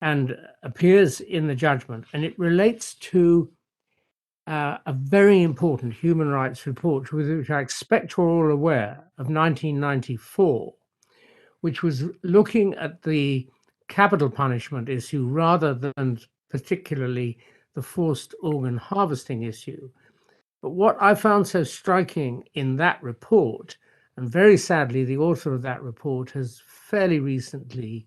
and appears in the judgment. And it relates to a very important human rights report, which I expect you're all aware, of 1994, which was looking at the capital punishment issue rather than particularly the forced organ harvesting issue. But what I found so striking in that report, and very sadly the author of that report has fairly recently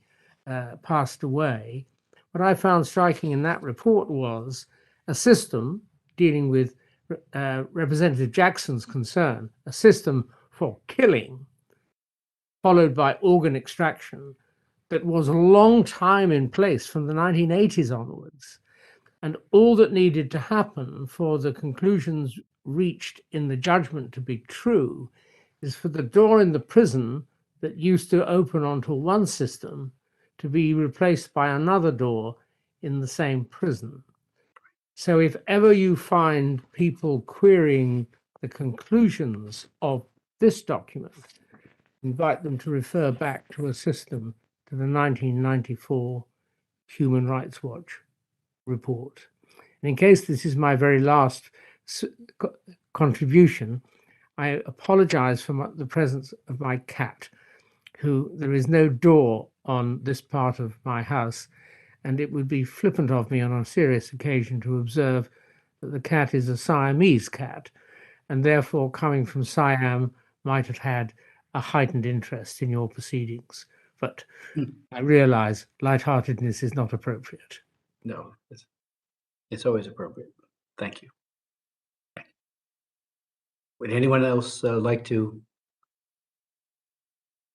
passed away, what I found striking in that report was a system dealing with Representative Jackson's concern, a system for killing, followed by organ extraction, that was a long time in place from the 1980s onwards. And all that needed to happen for the conclusions reached in the judgment to be true is for the door in the prison that used to open onto one system to be replaced by another door in the same prison. So if ever you find people querying the conclusions of this document, invite them to refer back to a system, to the 1994 Human Rights Watch report. And in case this is my very last contribution, I apologize for the presence of my cat, who there is no door on this part of my house, and it would be flippant of me on a serious occasion to observe that the cat is a Siamese cat, and therefore coming from Siam might have had a heightened interest in your proceedings. But I realize lightheartedness is not appropriate. No, it's always appropriate. Thank you. Would anyone else like to?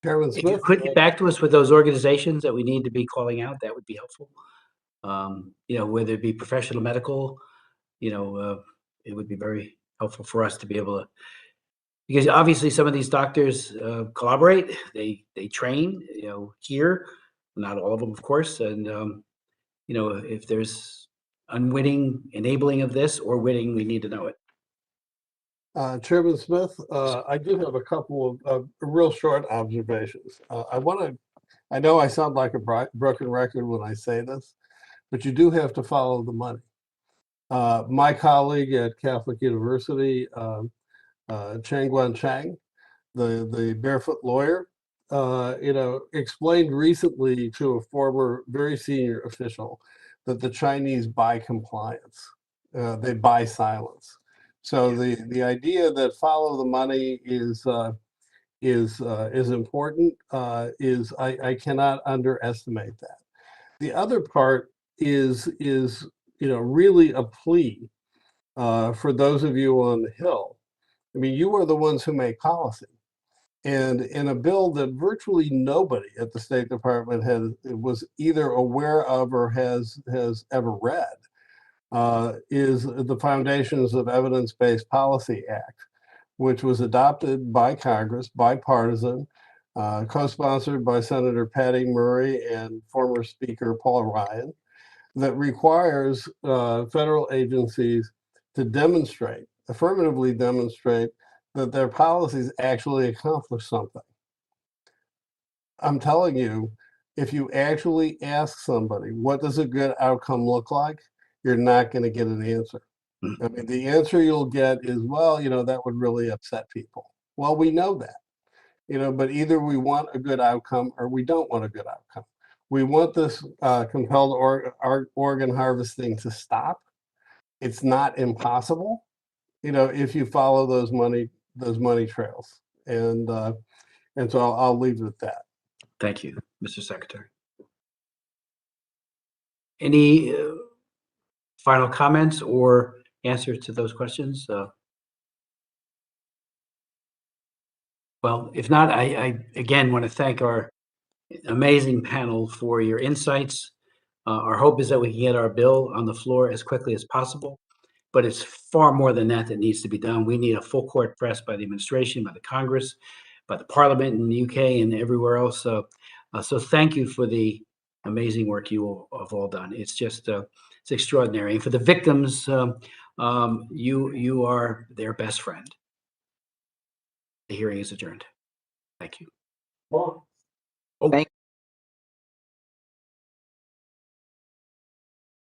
Chairman If you Smith, could get back to us with those organizations that we need to be calling out, that would be helpful. Whether it be professional medical, it would be very helpful for us to be able to, because obviously some of these doctors collaborate, they train, here, not all of them, of course, and if there's unwitting enabling of this or witting, we need to know it. Chairman Smith, I do have a couple of real short observations. I know I sound like a broken record when I say this, but you do have to follow the money. My colleague at Catholic University, Changguan Chang, the barefoot lawyer, explained recently to a former very senior official that the Chinese buy compliance, they buy silence. So the idea that follow the money is important. I cannot underestimate that. The other part is really a plea for those of you on the Hill. I mean, you are the ones who make policy. And in a bill that virtually nobody at the State Department was either aware of or has ever read, is the Foundations of Evidence-Based Policy Act, which was adopted by Congress, bipartisan, co-sponsored by Senator Patty Murray and former Speaker Paul Ryan, that requires federal agencies to affirmatively demonstrate that their policies actually accomplish something. I'm telling you, if you actually ask somebody, what does a good outcome look like? You're not going to get an answer. I mean, the answer you'll get is, well, that would really upset people. Well, we know that, but either we want a good outcome or we don't want a good outcome. We want this compelled organ harvesting to stop. It's not impossible, if you follow those money trails. And so I'll leave it at that. Thank you, Mr. Secretary. Any final comments or answers to those questions? Well, if not, I again want to thank our amazing panel for your insights. Our hope is that we can get our bill on the floor as quickly as possible, but it's far more than that needs to be done. We need a full court press by the administration, by the Congress, by the Parliament in the UK and everywhere else. So thank you for the amazing work you have all done. It's just it's extraordinary. And for the victims, you are their best friend. The hearing is adjourned. Thank you. Thank